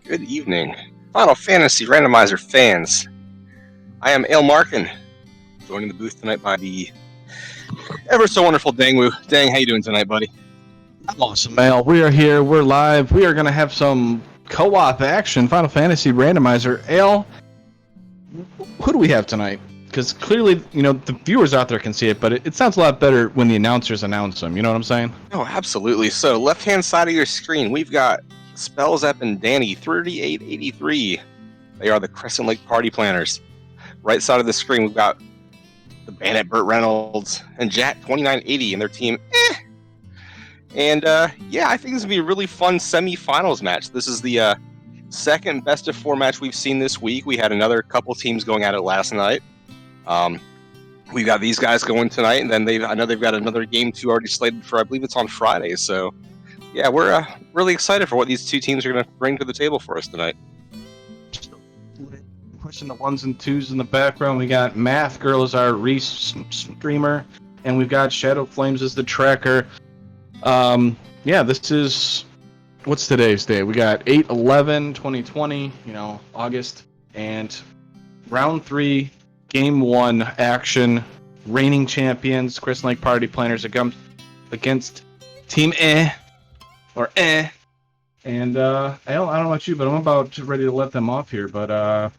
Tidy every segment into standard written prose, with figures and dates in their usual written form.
Good evening, Final Fantasy Randomizer fans. I am Ale Markin, joining the booth tonight by the ever so wonderful Dangwoo. Dang, how you doing tonight, buddy? Awesome, Al. We are here. We're live. We are going to have some co-op action. Final Fantasy Randomizer. Al, who do we have tonight? Because clearly, the viewers out there can see it, but it sounds a lot better when the announcers announce them. You know what I'm saying? Oh, absolutely. So, left-hand side of your screen, we've got Spellzep and Danny, 3883. They are the Crescent Lake Party Planners. Right side of the screen, we've got the Bandit Burt Reynolds and Jack, 2980, and their team, And, I think this will be a really fun semi-finals match. This is the second best-of-4 match we've seen this week. We had another couple teams going at it last night. We've got these guys going tonight, and then I know they've got another game 2 already slated for, I believe it's on Friday. So, yeah, we're really excited for what these two teams are going to bring to the table for us tonight. Pushing the 1s and 2s in the background. We got Math Girl as our streamer, and we've got Shadow Flames as the tracker. This is, what's today's day? We got 8/11/2020, August, and round 3, game 1 action. Reigning champions, Crescent Lake Party Planners against Team And I don't know about you, but I'm about ready to let them off here. But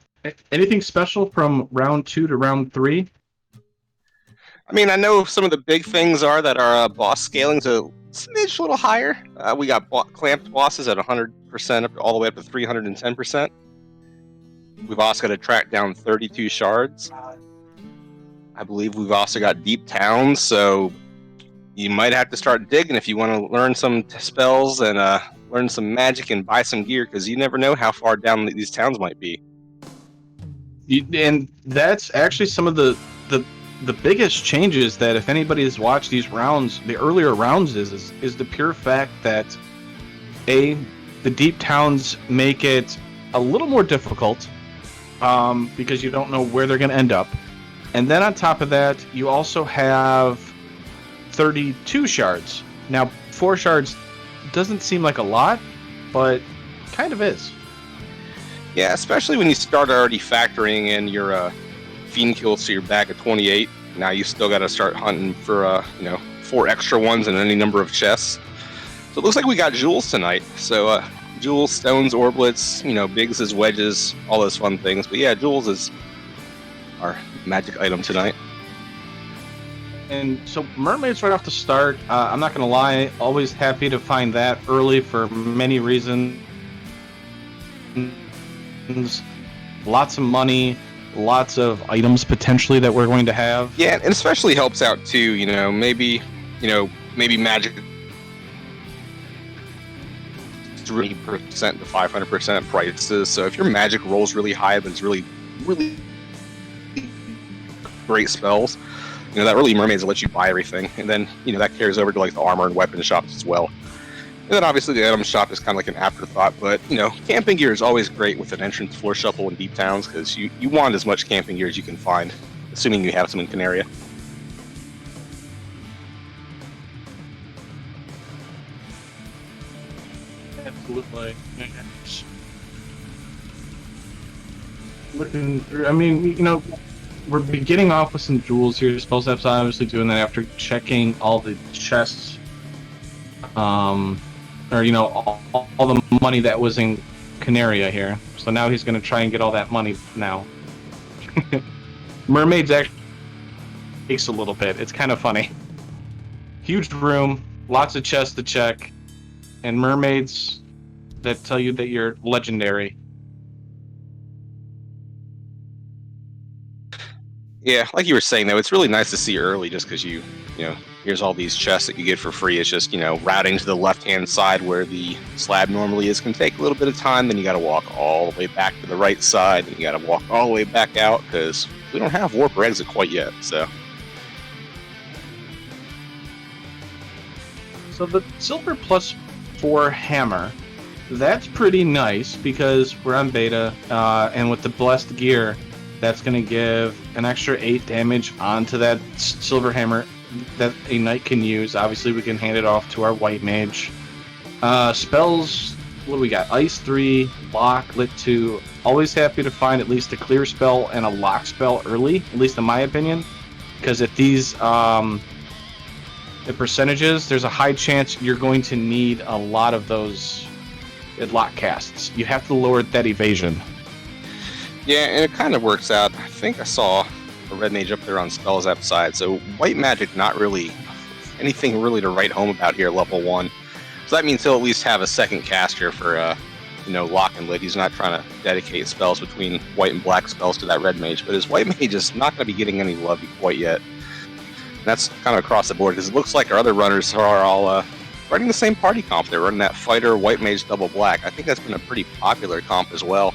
anything special from round 2 to round 3? I mean, I know some of the big things are that our boss scaling's a smidge a little higher. We got clamped bosses at 100% up all the way up to 310%. We've also got to track down 32 shards. I believe we've also got deep towns, so you might have to start digging if you want to learn some spells and learn some magic and buy some gear, because you never know how far down these towns might be. And that's actually some of the biggest changes that, if anybody has watched these rounds, the earlier rounds, is the pure fact that the deep towns make it a little more difficult because you don't know where they're going to end up. And then on top of that, you also have 32 shards. Now, 4 shards doesn't seem like a lot, but kind of is. Yeah, especially when you start already factoring in your fiend kills, so you're back at 28. Now you still got to start hunting for 4 extra ones and any number of chests. So it looks like we got jewels tonight. So jewels, stones, orblets, bigs as wedges, all those fun things. But yeah, jewels is our magic item tonight. And so mermaids right off the start, I'm not going to lie, always happy to find that early for many reasons. Lots of money, lots of items potentially that we're going to have. Yeah, and especially helps out too, maybe magic 3% to 500% prices. So if your magic rolls really high, but it's really, really great spells, that early mermaids will let you buy everything, and then that carries over to like the armor and weapon shops as well. And then obviously the item shop is kind of like an afterthought, but camping gear is always great with an entrance floor shuffle in deep towns, because you want as much camping gear as you can find, assuming you have some in Canaria. Absolutely. Looking through, I mean, we're beginning off with some jewels here. Spellzep's obviously doing that after checking all the chests, all the money that was in Canaria here. So now he's going to try and get all that money now. Mermaids actually takes a little bit. It's kind of funny. Huge room, lots of chests to check, and mermaids that tell you that you're legendary. Yeah, like you were saying, though, it's really nice to see early, just because here's all these chests that you get for free. It's just, routing to the left-hand side where the slab normally is can take a little bit of time. Then you got to walk all the way back to the right side, and you got to walk all the way back out, because we don't have warp or exit quite yet. So the silver +4 hammer, that's pretty nice because we're on beta, and with the blessed gear, that's going to give an extra 8 damage onto that silver hammer that a knight can use. Obviously, we can hand it off to our white mage. Spells what do we got? Ice 3, Lock, Lit 2. Always happy to find at least a clear spell and a lock spell early, at least in my opinion. Because at these the percentages, there's a high chance you're going to need a lot of those lock casts. You have to lower that evasion. Yeah, and it kind of works out. I think I saw a red mage up there on spell zap side, so white magic not really anything really to write home about here at level 1. So that means he'll at least have a second caster for lock and lit. He's not trying to dedicate spells between white and black spells to that red mage, but his white mage is not going to be getting any love quite yet. And that's kind of across the board, because it looks like our other runners are all running the same party comp. They're running that fighter white mage double black. I think that's been a pretty popular comp as well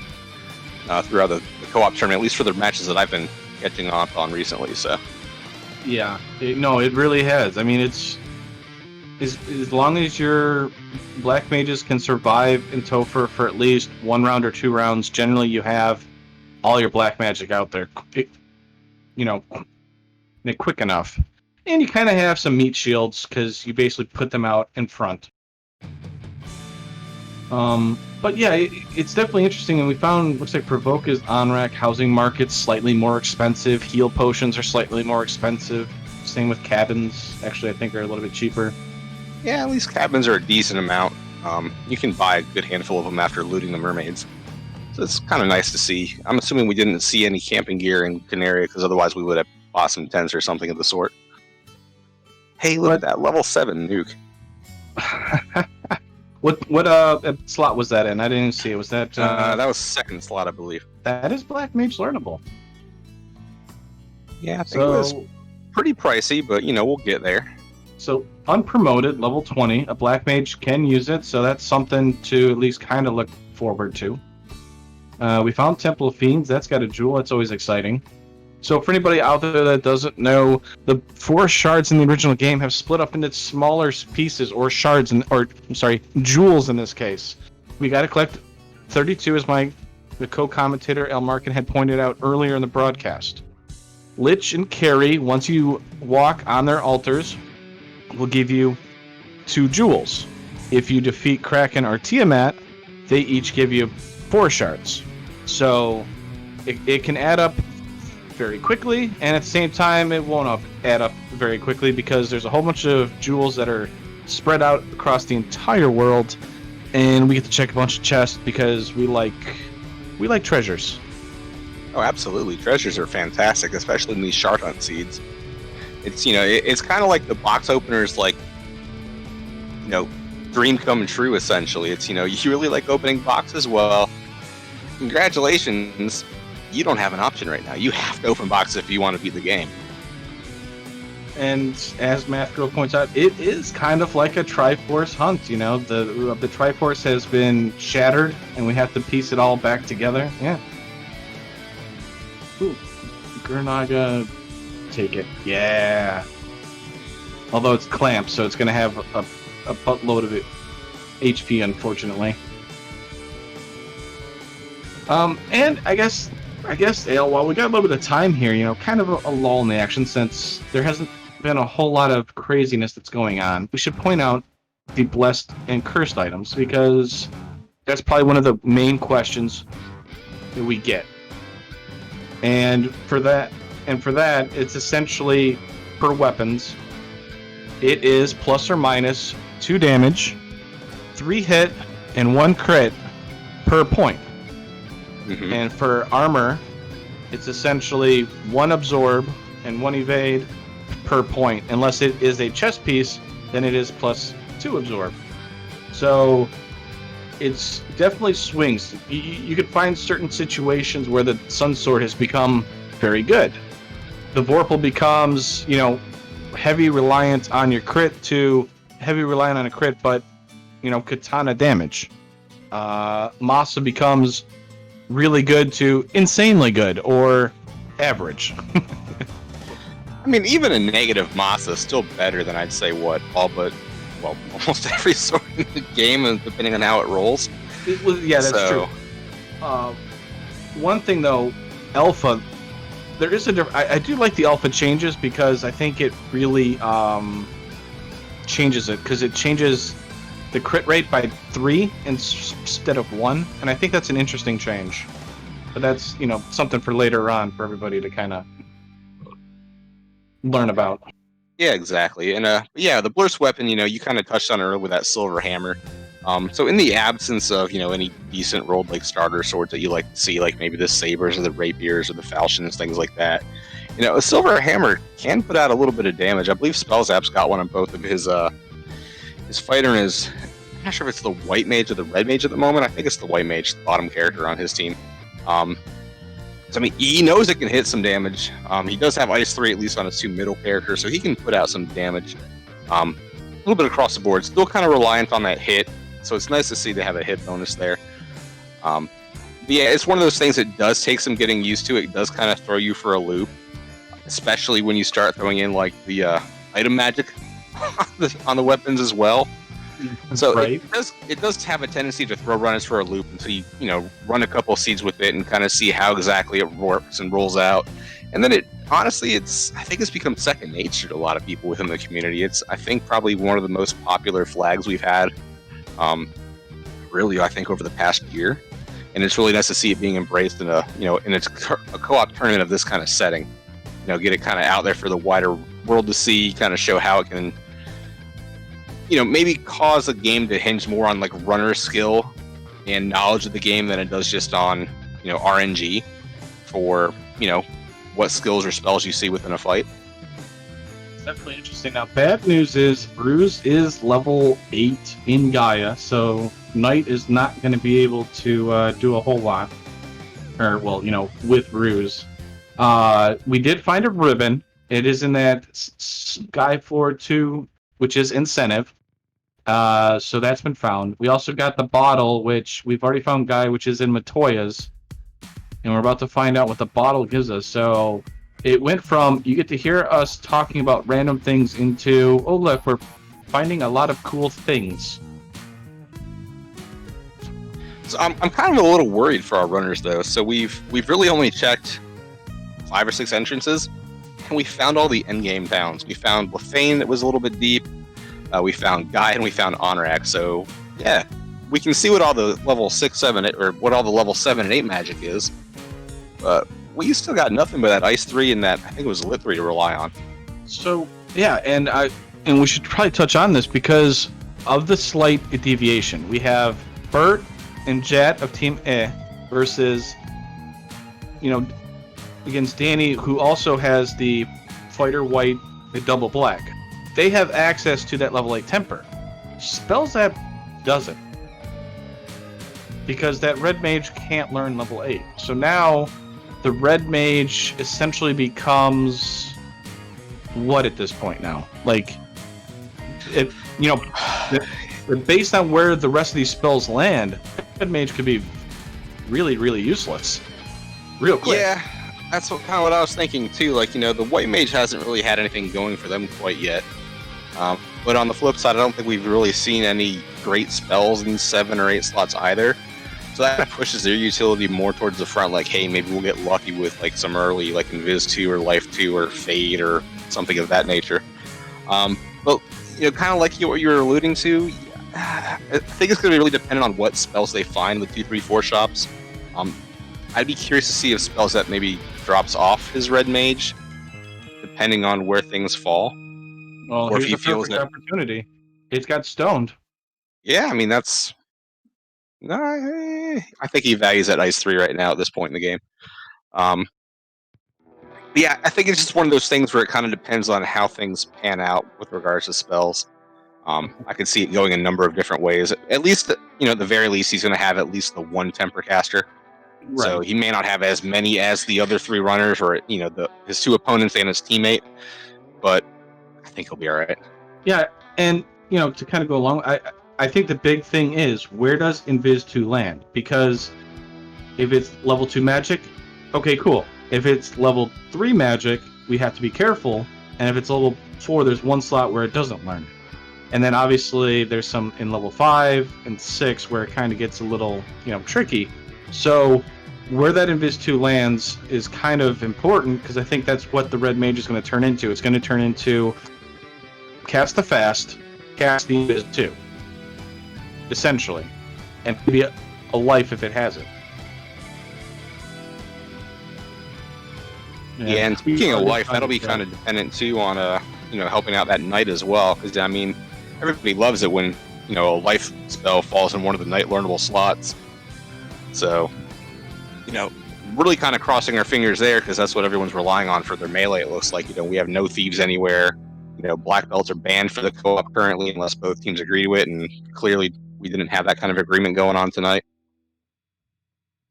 throughout the co-op tournament, at least for the matches that I've been catching on recently. So yeah, it really has. I mean, it's as long as your black mages can survive in Topher for at least 1 round or 2 rounds, generally you have all your black magic out there, quick enough. And you kind of have some meat shields because you basically put them out in front. But yeah, it's definitely interesting, and we found, looks like Provoke is on-rack, housing market's slightly more expensive, heal potions are slightly more expensive, same with cabins, actually I think are a little bit cheaper. Yeah, at least cabins are a decent amount. You can buy a good handful of them after looting the mermaids. So it's kind of nice to see. I'm assuming we didn't see any camping gear in Canaria, because otherwise we would have bought some tents or something of the sort. Hey, look at that, level 7 nuke. What slot was that in? I didn't see it. Was that... that was second slot, I believe. That is Black Mage learnable. Yeah, I think it was pretty pricey, but, we'll get there. So, unpromoted, level 20. A Black Mage can use it, so that's something to at least kind of look forward to. We found Temple of Fiends. That's got a jewel. That's always exciting. So for anybody out there that doesn't know, the 4 shards in the original game have split up into smaller pieces, or shards, jewels in this case. We got to collect 32, as the co-commentator El Markin had pointed out earlier in the broadcast. Lich and Carry, once you walk on their altars, will give you 2 jewels. If you defeat Kraken or Tiamat, they each give you 4 shards. So it can add up very quickly, and at the same time it won't add up very quickly, because there's a whole bunch of jewels that are spread out across the entire world, and we get to check a bunch of chests because we like treasures. Oh, absolutely. Treasures are fantastic, especially in these shard hunt seeds. It's it's kind of like the box openers, like dream come true, essentially. It's you really like opening boxes. Well, congratulations. You don't have an option right now. You have to open boxes if you want to beat the game. And as Math Girl points out, it is kind of like a Triforce hunt. The Triforce has been shattered, and we have to piece it all back together. Yeah. Ooh, Gurnaga, take it. Yeah. Although it's clamped, so it's going to have a buttload of HP, unfortunately. And I guess, Ale, while we got a little bit of time here, kind of a lull in the action, since there hasn't been a whole lot of craziness that's going on, we should point out the blessed and cursed items, because that's probably one of the main questions that we get. And for that, it's essentially, per weapons, it is plus or minus 2 damage, 3 hit, and 1 crit per point. Mm-hmm. And for armor, it's essentially 1 absorb and 1 evade per point. Unless it is a chest piece, then it is plus 2 absorb. So it's definitely swings. You could find certain situations where the Sun Sword has become very good. The Vorpal becomes, heavy reliant on your crit to heavy reliant on a crit, but, katana damage. Masa becomes really good to insanely good, or average. I mean, even a negative Masa is still better than, I'd say, almost every sword in the game, depending on how it rolls. Yeah, that's true. One thing, though, Alpha, there is I do like the Alpha changes, because I think it really changes it, because it changes the crit rate by 3 instead of 1, and I think that's an interesting change. But that's, something for later on for everybody to kind of learn about. Yeah, exactly. And the Blurst weapon, you kind of touched on earlier with that silver hammer. So in the absence of, any decent rolled like starter swords that you like to see, like maybe the sabers or the rapiers or the falchions, things like that, a silver hammer can put out a little bit of damage. I believe Spellzap's got one on both of his fighter and his. I'm not sure if it's the white mage or the red mage at the moment. I think it's the white mage, the bottom character on his team. So, I mean, he knows it can hit some damage. He does have Ice 3, at least on his 2 middle characters, so he can put out some damage. A little bit across the board. Still kind of reliant on that hit, so it's nice to see they have a hit bonus there. But yeah, it's one of those things that does take some getting used to. It does kind of throw you for a loop, especially when you start throwing in, like, the item magic on the weapons as well. So right. it does have a tendency to throw runners for a loop until you run a couple seeds with it and kind of see how exactly it works and rolls out. And then I think it's become second nature to a lot of people within the community. It's, I think, probably one of the most popular flags we've had, really, I think, over the past year. And it's really nice to see it being embraced in a co-op tournament of this kind of setting. Get it kind of out there for the wider world to see, kind of show how it can maybe cause a game to hinge more on like runner skill and knowledge of the game than it does just on, RNG for, what skills or spells you see within a fight. It's definitely interesting. Now, bad news is Bruise is level 8 in Gaia, so Knight is not going to be able to do a whole lot. Or, well, with Bruise. We did find a ribbon. It is in that Sky Floor 2, which is incentive. So that's been found. We also got the bottle, which we've already found Guy, which is in Matoya's. And we're about to find out what the bottle gives us. So it went from, you get to hear us talking about random things into, oh look, we're finding a lot of cool things. So I'm kind of a little worried for our runners though. So we've really only checked 5 or 6 entrances, and we found all the endgame towns. We found Lefane that was a little bit deep. We found Guy and we found Honorak. So yeah, we can see what all the level 6, 7, or what all the level 7 and 8 magic is. But we still got nothing but that Ice 3 and that, I think it was Lit 3 to rely on. So yeah, and we should probably touch on this because of the slight deviation. We have Bert and Jet of Team E versus, against Danny, who also has the Fighter White, the double black. They have access to that level 8 temper. Spellzap doesn't. Because that red mage can't learn level 8. So now the red mage essentially becomes what at this point now? Like, it, based on where the rest of these spells land, red mage could be really, really useless. Real quick. Yeah, that's kind of what I was thinking too. Like, the white mage hasn't really had anything going for them quite yet. But on the flip side, I don't think we've really seen any great spells in 7 or 8 slots either. So that pushes their utility more towards the front. Like, hey, maybe we'll get lucky with like some early, like Invis 2 or Life 2 or Fade or something of that nature. But kind of like what you were alluding to, I think it's going to be really dependent on what spells they find in the 2, 3, 4 shops. I'd be curious to see if spells that maybe drops off his red mage, depending on where things fall. Well, or here's if he the feels perfect that. opportunity. It's got stoned. Yeah, I mean that's. No, I think he values that Ice 3 right now at this point in the game. Yeah, I think it's just one of those things where it kind of depends on how things pan out with regards to spells. I could see it going a number of different ways. At least, at the very least, he's going to have at least the one temper caster. Right. So he may not have as many as the other 3 runners, or his 2 opponents and his teammate. But I think he'll be all right. Yeah, and to kind of go along, I think the big thing is, where does Invis 2 land? Because if it's level 2 magic, okay, cool. If it's level 3 magic, we have to be careful. And if it's level 4, there's one slot where it doesn't learn. And then obviously there's some in level 5 and 6 where it kind of gets a little, tricky. So where that Invis 2 lands is kind of important, because I think that's what the red mage is going to turn into. It's going to turn into cast the fast, cast the Invis 2. essentially, and maybe a life if it has it. Yeah, and speaking of life, that'll be kind of dependent too on helping out that knight as well. Because I mean, everybody loves it when a life spell falls in one of the knight learnable slots. So, really kind of crossing our fingers there because that's what everyone's relying on for their melee. It looks like we have no thieves anywhere. Black belts are banned for the co-op currently unless both teams agree to it, and clearly we didn't have that kind of agreement going on tonight.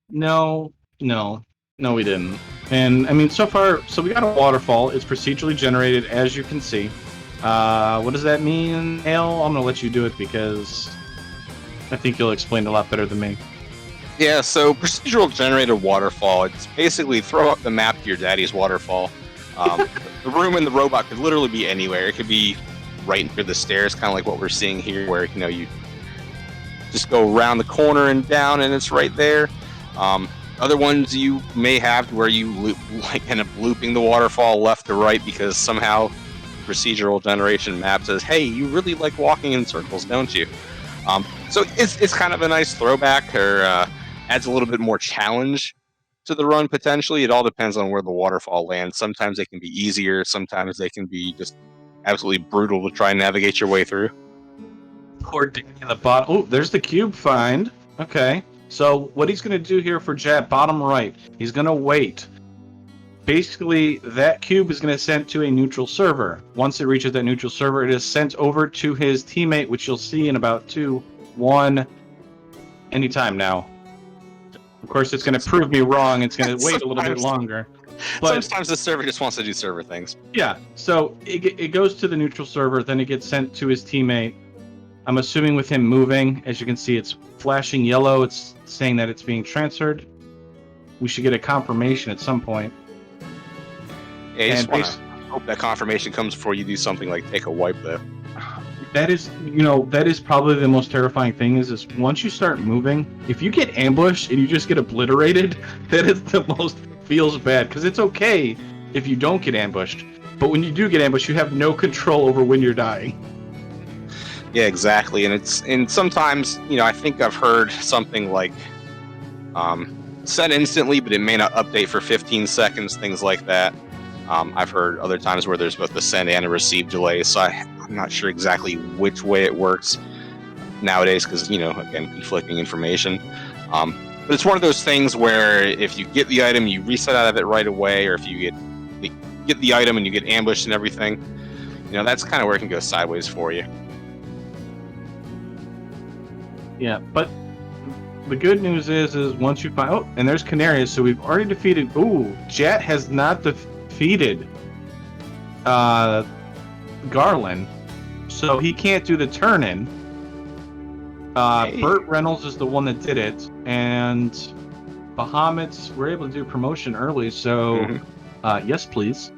No, we didn't. And I mean, so far, so we got a waterfall. It's procedurally generated, as you can see. What does that mean, Ale? I'm gonna let you do it because I think you'll explain it a lot better than me. Yeah, so procedural generated waterfall. It's basically throw up the map to your daddy's waterfall. The room in the robot could literally be anywhere. It could be right near the stairs, kind of like what we're seeing here, where you just go around the corner and down, and it's right there. Other ones you may have where you end up looping the waterfall left to right because somehow procedural generation map says, "Hey, you really like walking in circles, don't you?" So it's kind of a nice throwback, or adds a little bit more challenge to the run potentially. It all depends on where the waterfall lands. Sometimes they can be easier. Sometimes they can be just absolutely brutal to try and navigate your way through. Poor Danny in the bottom. Oh, there's the cube find. Okay. So what he's going to do here for Jet, bottom right, he's going to wait. Basically, that cube is going to send to a neutral server. Once it reaches that neutral server, it is sent over to his teammate, which you'll see in about 2, 1, anytime now. Of course, it's going to prove me wrong. It's going to wait a little bit longer. But sometimes the server just wants to do server things. Yeah, so it goes to the neutral server, then it gets sent to his teammate. I'm assuming with him moving, as you can see, it's flashing yellow. It's saying that it's being transferred. We should get a confirmation at some point. Yeah, you just want to hope that confirmation comes before you do something like take a wipe, though. That is probably the most terrifying thing is once you start moving, if you get ambushed and you just get obliterated, that is the most feels bad. Because it's okay if you don't get ambushed. But when you do get ambushed, you have no control over when you're dying. Yeah, exactly, and sometimes I think I've heard something like send instantly, but it may not update for 15 seconds, things like that. I've heard other times where there's both a send and a receive delay, so I'm not sure exactly which way it works nowadays because again, conflicting information. But it's one of those things where if you get the item, you reset out of it right away, or if you get the item and you get ambushed and everything, that's kind of where it can go sideways for you. Yeah, but the good news is once you find... Oh, and there's Canarius, so we've already defeated... Ooh, Jet has not defeated Garland, so he can't do the turn-in. Hey. Burt Reynolds is the one that did it, and Bahamut's were able to do promotion early, so yes, please.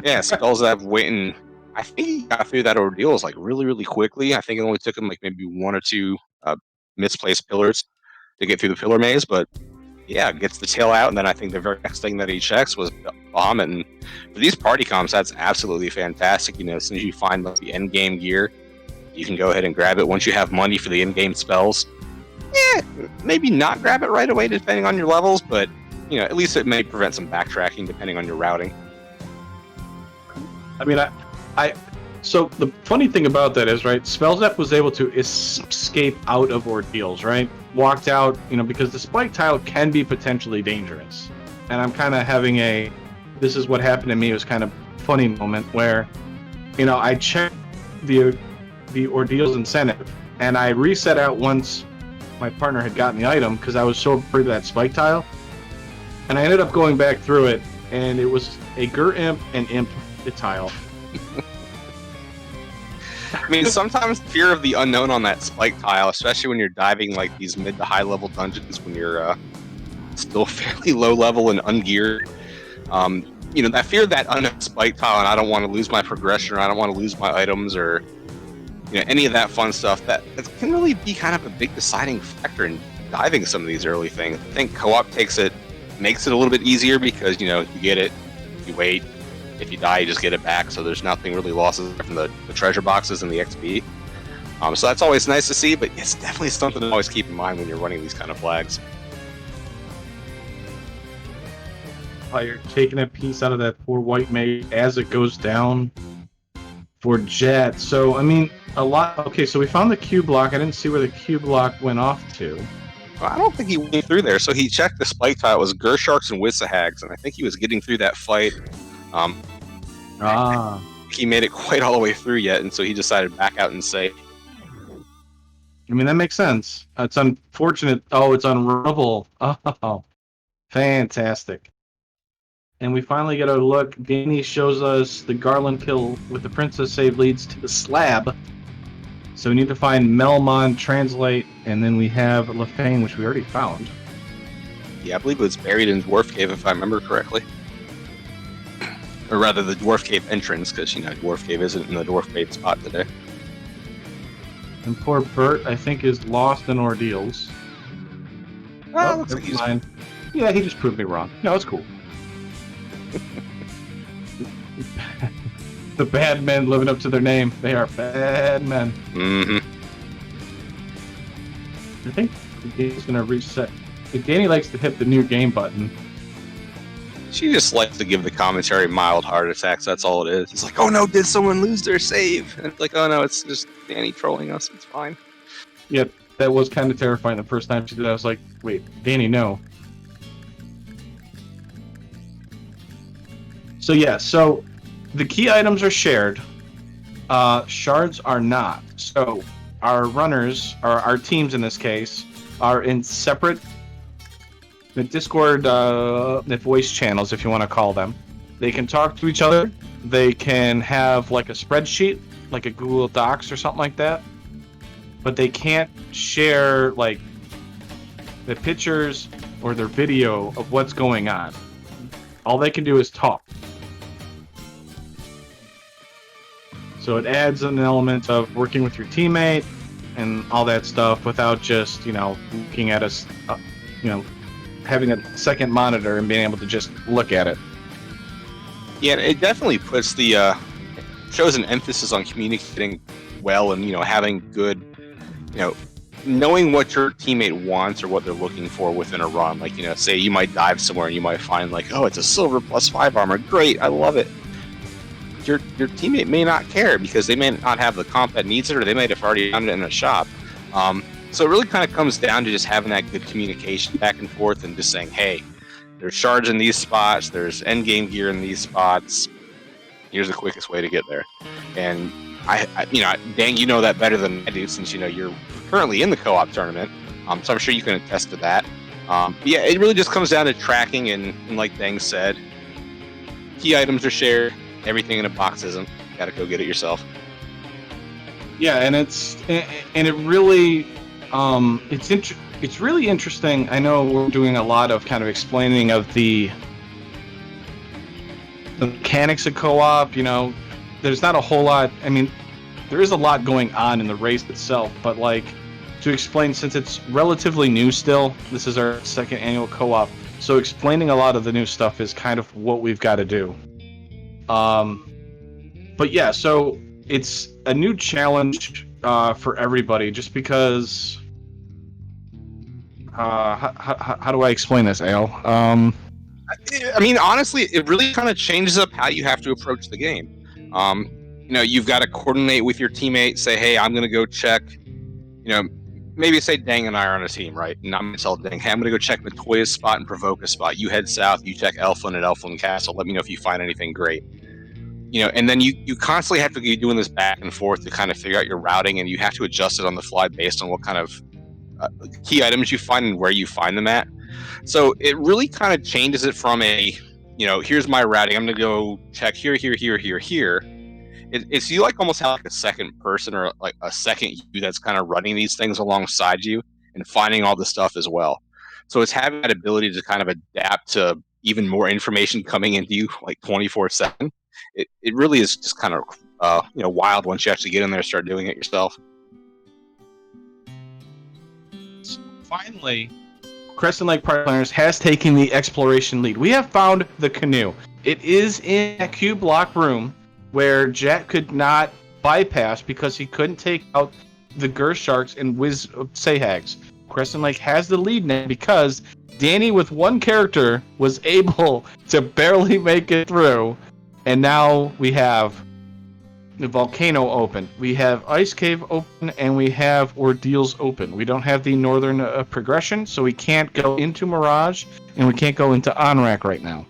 Yeah, spells that have waiting. I think he got through that ordeal really, really quickly. I think it only took him maybe 1 or 2 misplaced pillars to get through the pillar maze, but yeah, gets the tail out, and then I think the very next thing that he checks was Bahamut. And for these party comps, that's absolutely fantastic. As soon as you find the end game gear, you can go ahead and grab it. Once you have money for the in game spells, maybe not grab it right away depending on your levels, but at least it may prevent some backtracking depending on your routing. I mean, so the funny thing about that is, right, Spellzap was able to escape out of ordeals, right? Walked out, because the spike tile can be potentially dangerous. And I'm kind of having this is what happened to me, it was kind of funny moment where, I checked the ordeals incentive, and I reset out once my partner had gotten the item because I was so afraid of that spike tile. And I ended up going back through it, and it was a Gur Imp and Imp tile. I mean, sometimes fear of the unknown on that spike tile, especially when you're diving these mid to high level dungeons when you're still fairly low level and ungeared. That fear of that unknown spike tile, and I don't want to lose my progression, or I don't want to lose my items, or any of that fun stuff. That can really be kind of a big deciding factor in diving some of these early things. I think co-op makes it a little bit easier because you get it, you wait. If you die, you just get it back, so there's nothing really lost from the treasure boxes and the XP. So that's always nice to see, but it's definitely something to always keep in mind when you're running these kind of flags. Oh, you're taking a piece out of that poor white mage as it goes down for Jet. So, I mean, a lot. Okay, so we found the Q block. I didn't see where the Q block went off to. Well, I don't think he went through there. So he checked the spike tile. It was Gersharks and Wissahags, and I think he was getting through that fight. He made it quite all the way through yet, and so he decided to back out and say, I mean, that makes sense. It's unfortunate. Oh, it's unrunnable. Oh, fantastic. And we finally get a look. Danny shows us the Garland kill with the princess save leads to the slab. So we need to find Melmon, translate, and then we have Lefane, which we already found. yeah, I believe it was buried in Dwarf Cave, if I remember correctly. Or rather, the Dwarf Cave entrance, because, Dwarf Cave isn't in the Dwarf Cave spot today. And poor Bert, I think, is lost in ordeals. Looks like he's fine. Yeah, he just proved me wrong. No, it's cool. The bad men living up to their name. They are bad men. Mm-hmm. I think Danny's going to reset. Danny likes to hit the new game button. She just likes to give the commentary mild heart attacks. That's all it is. It's like, oh no, did someone lose their save? And it's like, oh no, it's just Danny trolling us. It's fine. Yeah, that was kind of terrifying the first time she did it. I was like, wait, Danny, no. So yeah, so the key items are shared. Shards are not. So our runners, or our teams in this case, are in separate the Discord the voice channels, if you want to call them. They can talk to each other. They can have like a spreadsheet, like a Google Docs or something like that. But they can't share like the pictures or their video of what's going on. All they can do is talk. So it adds an element of working with your teammate and all that stuff without just, looking at us, having a second monitor and being able to just look at it. Yeah, it definitely puts the shows an emphasis on communicating well and having good, knowing what your teammate wants or what they're looking for within a run. Like, say you might dive somewhere and you might find like, oh, it's a silver +5 armor, great, I love it. Your teammate may not care because they may not have the comp that needs it, or they might have already found it in a shop. So it really kind of comes down to just having that good communication back and forth and just saying, hey, there's shards in these spots, there's endgame gear in these spots. Here's the quickest way to get there. And I Dan, you know that better than I do since you're currently in the co-op tournament. So I'm sure you can attest to that. Yeah, it really just comes down to tracking and like Dang said, key items are shared. Everything in a box isn't. You gotta go get it yourself. Yeah, and it really it's really interesting. I know we're doing a lot of kind of explaining of the mechanics of co-op. There's not a whole lot. I mean, there is a lot going on in the race itself, but like to explain, since it's relatively new still, this is our second annual co-op. So explaining a lot of the new stuff is kind of what we've got to do. But yeah, so it's a new challenge for everybody, just because. How do I explain this, Al? I mean, honestly, it really kind of changes up how you have to approach the game. You've got to coordinate with your teammate. Say, hey, I'm gonna go check. Maybe say Dang and I are on a team, right? And I'm gonna tell Dang, hey, I'm gonna go check Matoya's spot and provoke a spot. You head south. You check Elflin at Elflin Castle. Let me know if you find anything great. And then you constantly have to be doing this back and forth to kind of figure out your routing, and you have to adjust it on the fly based on what kind of key items you find and where you find them at. So it really kind of changes it from here's my routing. I'm gonna go check here. It's you like almost have like a second person or like a second you that's kind of running these things alongside you and finding all the stuff as well. So it's having that ability to kind of adapt to even more information coming into you like 24/7. It really is just kind of wild once you actually get in there and start doing it yourself. Finally, Crescent Lake Party Planners has taken the exploration lead. We have found the canoe. It is in a cube block room where Jet could not bypass because he couldn't take out the Gersharks and Wiz Sayhags. Crescent Lake has the lead now because Danny with one character was able to barely make it through, and now we have the Volcano open, we have Ice Cave open, and we have Ordeals open. We don't have the Northern progression, so we can't go into Mirage, and we can't go into Onrak right now.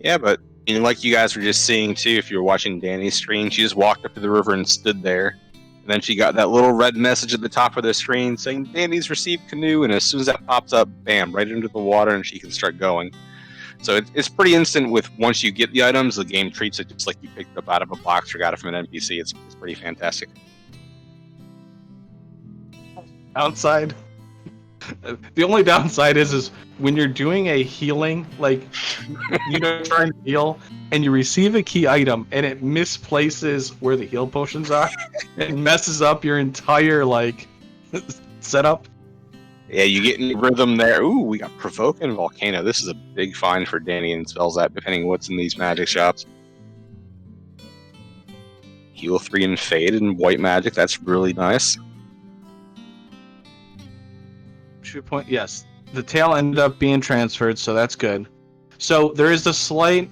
Yeah, but like you guys were just seeing too, if you were watching Danny's screen, she just walked up to the river and stood there. And then she got that little red message at the top of the screen saying, Danny's received canoe, and as soon as that pops up, bam, right into the water, and she can start going. So it's pretty instant with once you get the items, the game treats it just like you picked it up out of a box or got it from an NPC. It's pretty fantastic. Outside. The only downside is when you're doing a healing, like you're trying to heal, and you receive a key item and it misplaces where the heal potions are, and messes up your entire setup. Yeah, you get in rhythm there. Ooh, we got Provoke and Volcano. This is a big find for Danny and Spells App, depending on what's in these magic shops. Heal 3 and Fade and White Magic. That's really nice. Yes, the tail ended up being transferred, so that's good. So there is a slight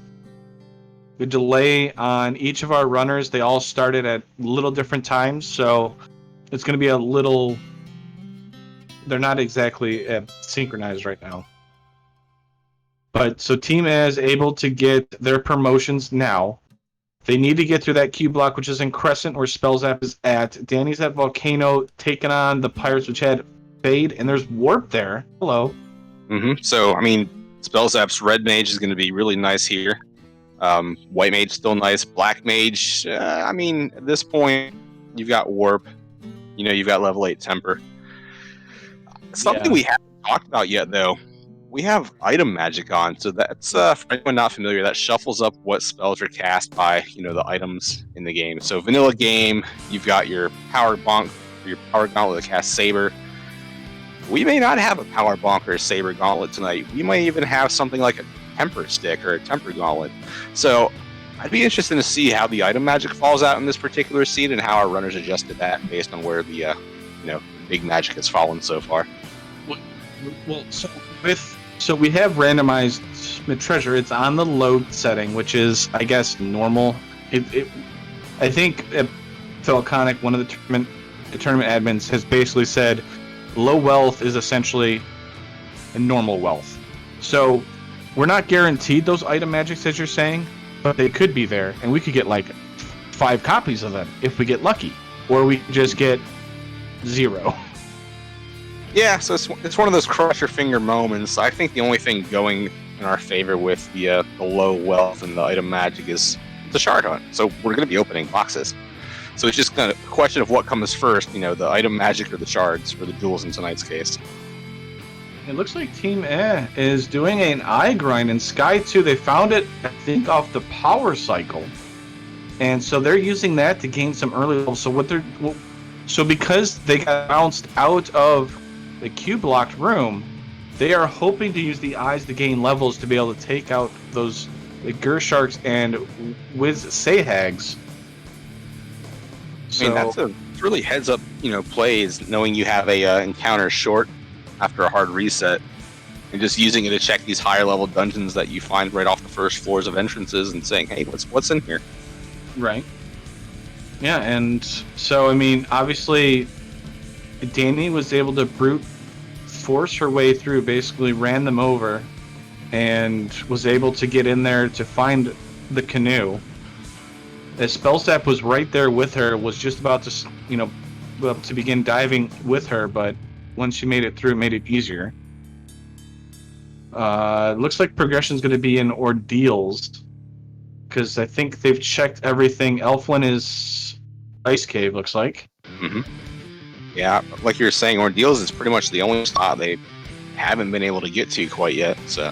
delay on each of our runners. They all started at little different times, so it's going to be a little... They're not exactly synchronized right now. But so Team A is able to get their promotions now. They need to get through that Q block, which is in Crescent, where Spells App is at. Danny's at Volcano, taking on the Pirates, which had Fade, and there's Warp there. Hello. So, Spells App's Red Mage is going to be really nice here. White Mage still nice. Black Mage, at this point, you've got Warp. You've got level 8 Temper. Something we haven't talked about yet, though. We have item magic on, so that's, for anyone not familiar, that shuffles up what spells are cast by, the items in the game. So vanilla game, you've got your Power Bonk, or your Power Gauntlet that casts Saber. We may not have a Power Bonk or a Saber Gauntlet tonight. We might even have something like a Temper Stick or a Temper Gauntlet. So I'd be interested to see how the item magic falls out in this particular seed and how our runners adjusted that based on where the, big magic has fallen so far. Well, so we have randomized treasure. It's on the load setting, which is, I guess, normal. I think Falconic, one of the tournament admins, has basically said low wealth is essentially a normal wealth. So we're not guaranteed those item magics, as you're saying, but they could be there, and we could get 5 copies of them if we get lucky, or we could just get 0. Yeah, so it's one of those cross your finger moments. I think the only thing going in our favor with the low wealth and the item magic is the shard hunt. So we're going to be opening boxes. So it's just kind of a question of what comes first, the item magic or the shards, or the jewels in tonight's case. It looks like Team A is doing an eye grind in Sky 2. They found it, I think, off the power cycle. And so they're using that to gain some early levels. So because they got bounced out of the Q-blocked room, they are hoping to use the eyes to gain levels to be able to take out those Gersharks and Wiz Sayhags. So that's really heads up, plays, knowing you have a encounter short after a hard reset, and just using it to check these higher level dungeons that you find right off the first floors of entrances and saying, hey, what's in here? Right. Yeah, and so, obviously, Danny was able to brute force her way through, basically ran them over, and was able to get in there to find the canoe. As Spellstap was right there with her, was just about to, to begin diving with her, but once she made it through, it made it easier. Looks like progression's going to be in Ordeals, because I think they've checked everything. Elflin is Ice Cave, looks like. Mm-hmm. Yeah, like you were saying, Ordeals is pretty much the only spot they haven't been able to get to quite yet. So,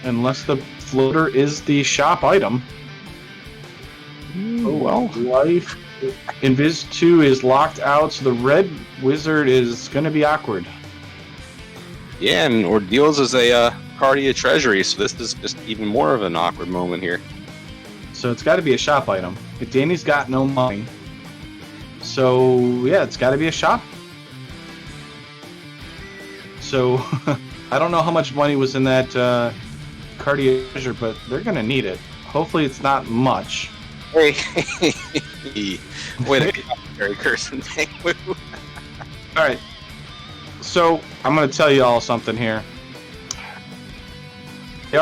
unless the floater is the shop item. Oh well. Life Invis 2 is locked out, so the red wizard is going to be awkward. Yeah, and Ordeals is a Cardia Treasury, so this is just even more of an awkward moment here. So it's got to be a shop item. If Danny's got no money, So yeah, it's got to be a shop. So I don't know how much money was in that cardio measure, but they're gonna need it. Hopefully, it's not much. Hey, wait a Harry Curson thing. All right. So I'm gonna tell you all something here. She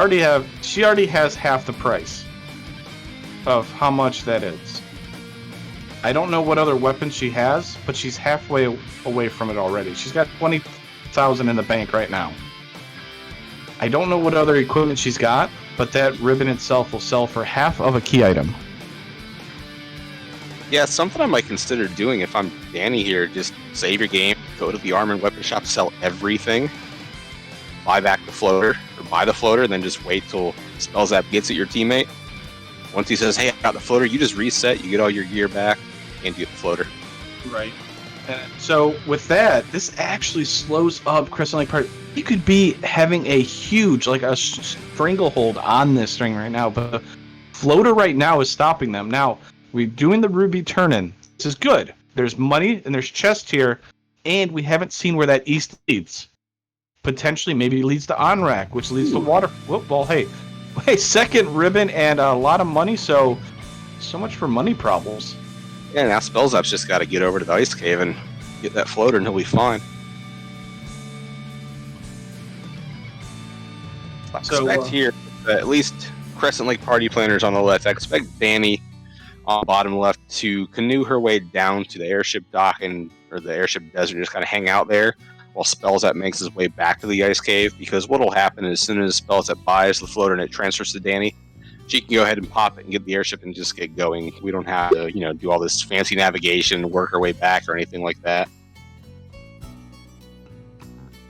already has half the price of how much that is. I don't know what other weapons she has, but she's halfway away from it already. She's got 20,000 in the bank right now. I don't know what other equipment she's got, but that ribbon itself will sell for half of a key item. Yeah, something I might consider doing if I'm Danny here. Just save your game, go to the armor and weapon shop, sell everything, buy back the floater, or buy the floater, then just wait till Spell Zap gets at your teammate. Once he says, hey, I got the floater, you just reset, you get all your gear back, and you get the floater. Right. So with that, this actually slows up Crescent Lake Party. You could be having a huge, like a stranglehold on this string right now, but the floater right now is stopping them. Now, we're doing the Ruby turn-in. This is good. There's money and there's chest here, and we haven't seen where that east leads. Potentially, maybe it leads to on-rack, which leads to water. Whoop, well, hey, second ribbon and a lot of money, so much for money problems. Yeah, now Spell Zap's just got to get over to the ice cave and get that floater, and he'll be fine. I expect here, at least Crescent Lake Party Planners on the left, I expect Danny on the bottom left to canoe her way down to the airship dock or the airship desert and just kind of hang out there while Spell Zap makes his way back to the ice cave, because what will happen is as soon as Spell Zap buys the floater and it transfers to Danny, she can go ahead and pop it and get the airship and just get going. We don't have to, do all this fancy navigation, work our way back or anything like that.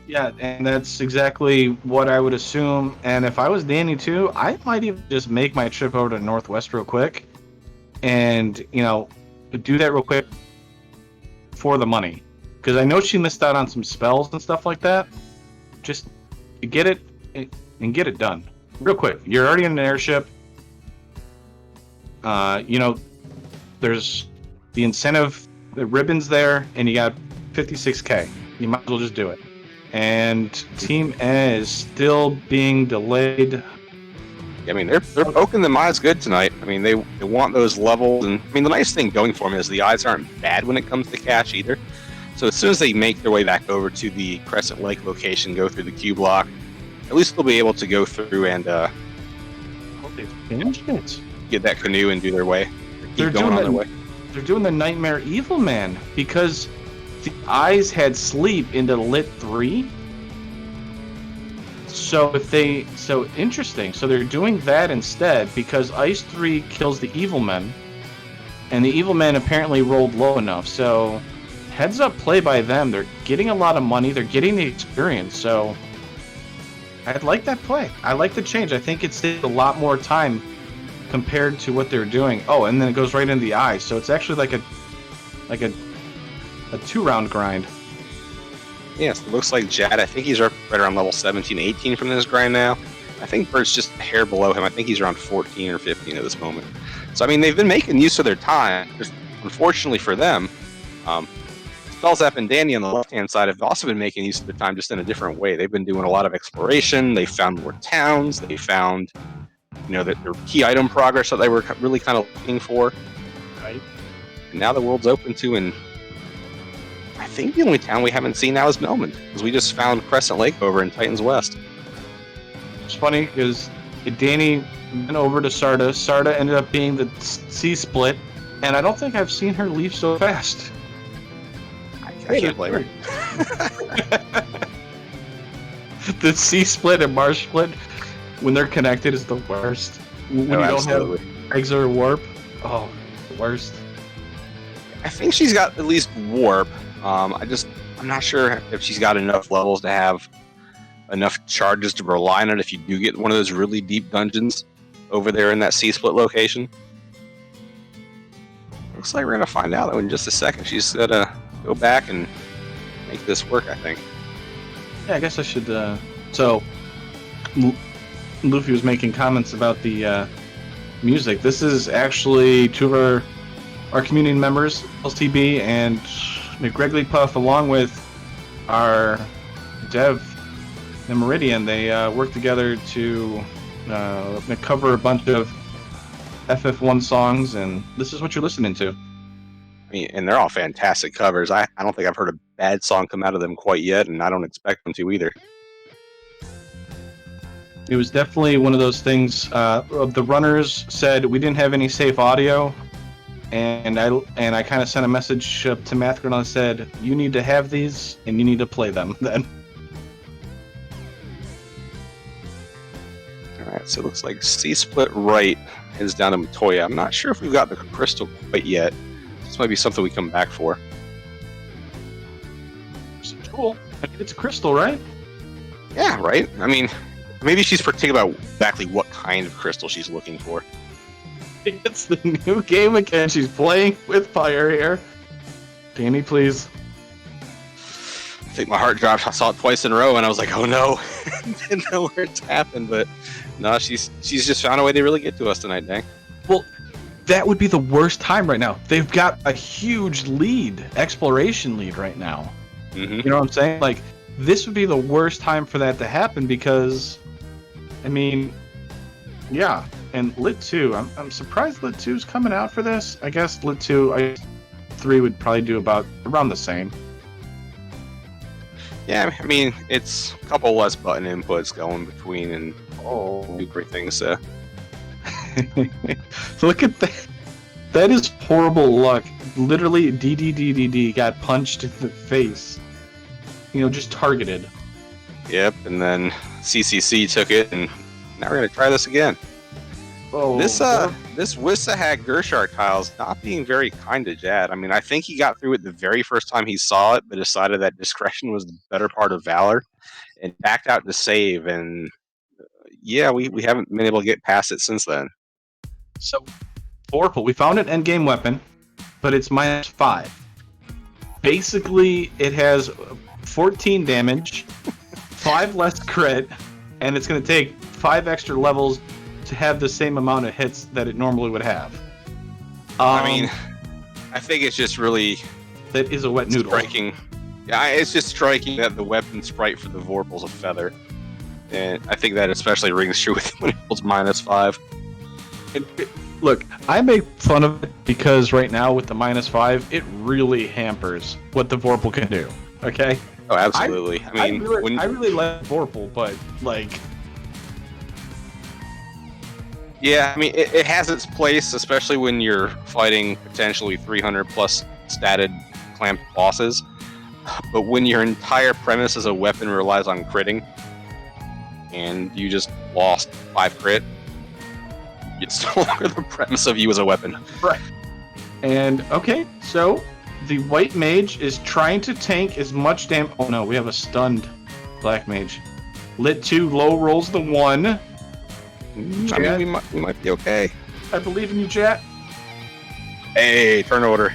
Yeah, and that's exactly what I would assume. And if I was Danny too, I might even just make my trip over to Northwest real quick and, do that real quick for the money. Because I know she missed out on some spells and stuff like that. Just get it and get it done. Real quick. You're already in an airship. There's the incentive, the ribbon's there, and you got 56K. You might as well just do it. And Team A is still being delayed. I mean, they're poking them eyes good tonight. I mean, they want those levels. And I mean, the nice thing going for them is the eyes aren't bad when it comes to cash either. So as soon as they make their way back over to the Crescent Lake location, go through the Q block, at least they'll be able to go through and get that canoe and do their way. Keep going on their way. They're doing the Nightmare Evil Man because the eyes had sleep into lit 3. So interesting. So they're doing that instead because Ice 3 kills the Evil Men, and the Evil Men apparently rolled low enough. So heads up play by them. They're getting a lot of money. They're getting the experience. So I'd like that play. I like the change. I think it's a lot more time compared to what they're doing. Oh, and then it goes right into the eyes. So it's actually like a 2-round grind. Yes, it looks like Jad. I think he's right around level 17, 18 from this grind now. I think Bert's just a hair below him. I think he's around 14 or 15 at this moment. So, I mean, they've been making use of their time. Just unfortunately for them, Spell Zap and Danny on the left-hand side have also been making use of their time just in a different way. They've been doing a lot of exploration. They found more towns. They found, their key item progress that they were really kind of looking for. Right. And now the world's open to, and I think the only town we haven't seen now is Melmond, because we just found Crescent Lake over in Titans West. It's funny because Danny went over to Sarda. Sarda ended up being the C-split, and I don't think I've seen her leave so fast. I can't blame her. The C-split and Mars split, when they're connected, is the worst. When you don't have extra warp, oh, the worst. I think she's got at least warp. I'm not sure if she's got enough levels to have enough charges to rely on it if you do get one of those really deep dungeons over there in that C-split location. Looks like we're going to find out in just a second. She's going to go back and make this work, I think. Yeah, I guess I should... So, Luffy was making comments about the music. This is actually two of our our community members, LTB and McGregly Puff, along with our dev, the Meridian, they work together to cover a bunch of FF1 songs, and this is what you're listening to. I mean, and they're all fantastic covers. I don't think I've heard a bad song come out of them quite yet, and I don't expect them to either. It was definitely one of those things. The runners said we didn't have any safe audio, and I kind of sent a message up to Mathgren and said, you need to have these, and you need to play them then. All right, so it looks like C-Split right is down to Matoya. I'm not sure if we've got the crystal quite yet. This might be something we come back for. Cool. I mean, it's a crystal, right? Yeah, right? I mean, maybe she's particular about exactly what kind of crystal she's looking for. It's the new game again. She's playing with fire here. Danny, please. I think my heart dropped. I saw it twice in a row, and I was like, "Oh no!" Didn't know where it's happened, but no, she's just found a way to really get to us tonight, dang. Well, that would be the worst time right now. They've got a huge lead, exploration lead right now. Mm-hmm. You know what I'm saying? Like, this would be the worst time for that to happen because, I mean, yeah. And Lit 2, I'm surprised Lit 2's coming out for this. I guess Lit 2, 3 would probably do about around the same. Yeah, I mean, it's a couple less button inputs going between and do great things. So. Look at that. That is horrible luck. Literally, DDDDD got punched in the face. You know, just targeted. Yep, and then CCC took it, and now we're going to try this again. Oh, this Wissahack Gershar tile's not being very kind to Jad. I mean, I think he got through it the very first time he saw it, but decided that discretion was the better part of valor, and backed out to save. And yeah, we haven't been able to get past it since then. So, Vorpal, we found an endgame weapon, but it's -5. Basically, it has 14 damage, 5 less crit, and it's going to take 5 extra levels to have the same amount of hits that it normally would have. I mean, I think it's just really... That is a wet noodle. Striking. Yeah, it's just striking that the weapon sprite for the Vorpal's a feather. And I think that especially rings true with when it holds -5. Look, I make fun of it because right now with the -5, it really hampers what the Vorpal can do. Okay? Oh, absolutely. I mean, I really like Vorpal, but like... Yeah, I mean, it has its place, especially when you're fighting potentially 300 plus statted clamped bosses. But when your entire premise as a weapon relies on critting, and you just lost 5 crit, it's no longer the premise of you as a weapon. Right. And, okay, so the white mage is trying to tank as much damage... Oh no, we have a stunned black mage. Lit 2 low rolls the 1. I mean, we might be okay. I believe in you, chat. Hey, turn order.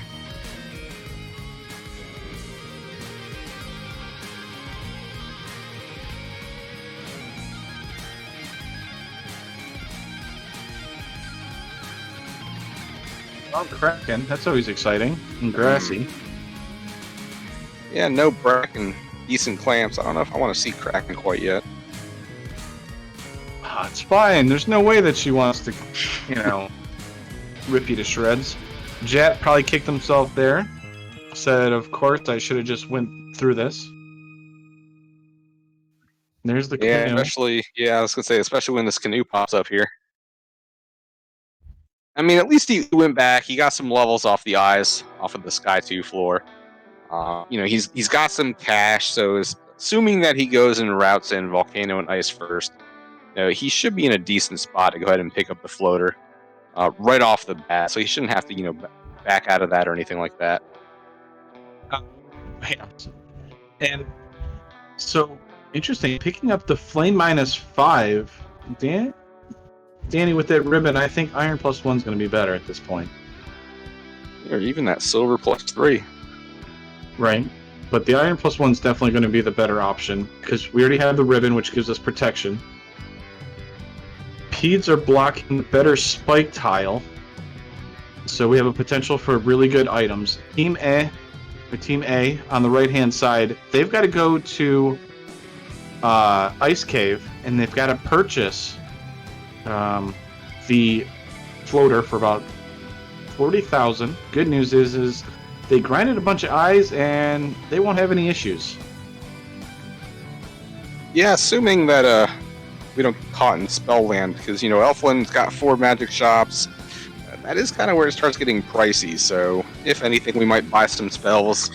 Oh, Kraken. That's always exciting. And grassy. Yeah, no Brack and decent clamps. I don't know if I want to see Kraken quite yet. It's fine. There's no way that she wants to, you know, rip you to shreds. Jet probably kicked himself there. Said, of course, I should have just went through this. There's the canoe. I was going to say, especially when this canoe pops up here. I mean, at least he went back. He got some levels off the eyes, off of the Sky 2 floor. You know, he's got some cash, so assuming that he goes and routes in Volcano and Ice first, you know, he should be in a decent spot to go ahead and pick up the floater right off the bat. So he shouldn't have to, you know, back out of that or anything like that. And so, interesting. Picking up the flame -5, Danny with that ribbon, I think Iron +1 is going to be better at this point. Or even that silver +3. Right. But the Iron +1 is definitely going to be the better option, because we already have the ribbon, which gives us protection. Peds are blocking the better spike tile. So we have a potential for really good items. Team A on the right-hand side, they've got to go to Ice Cave, and they've got to purchase the floater for about 40,000. Good news is they grinded a bunch of eyes, and they won't have any issues. Yeah, assuming that we don't get caught in Spellland, because Elfland's got 4 magic shops. That is kind of where it starts getting pricey. So if anything, we might buy some spells.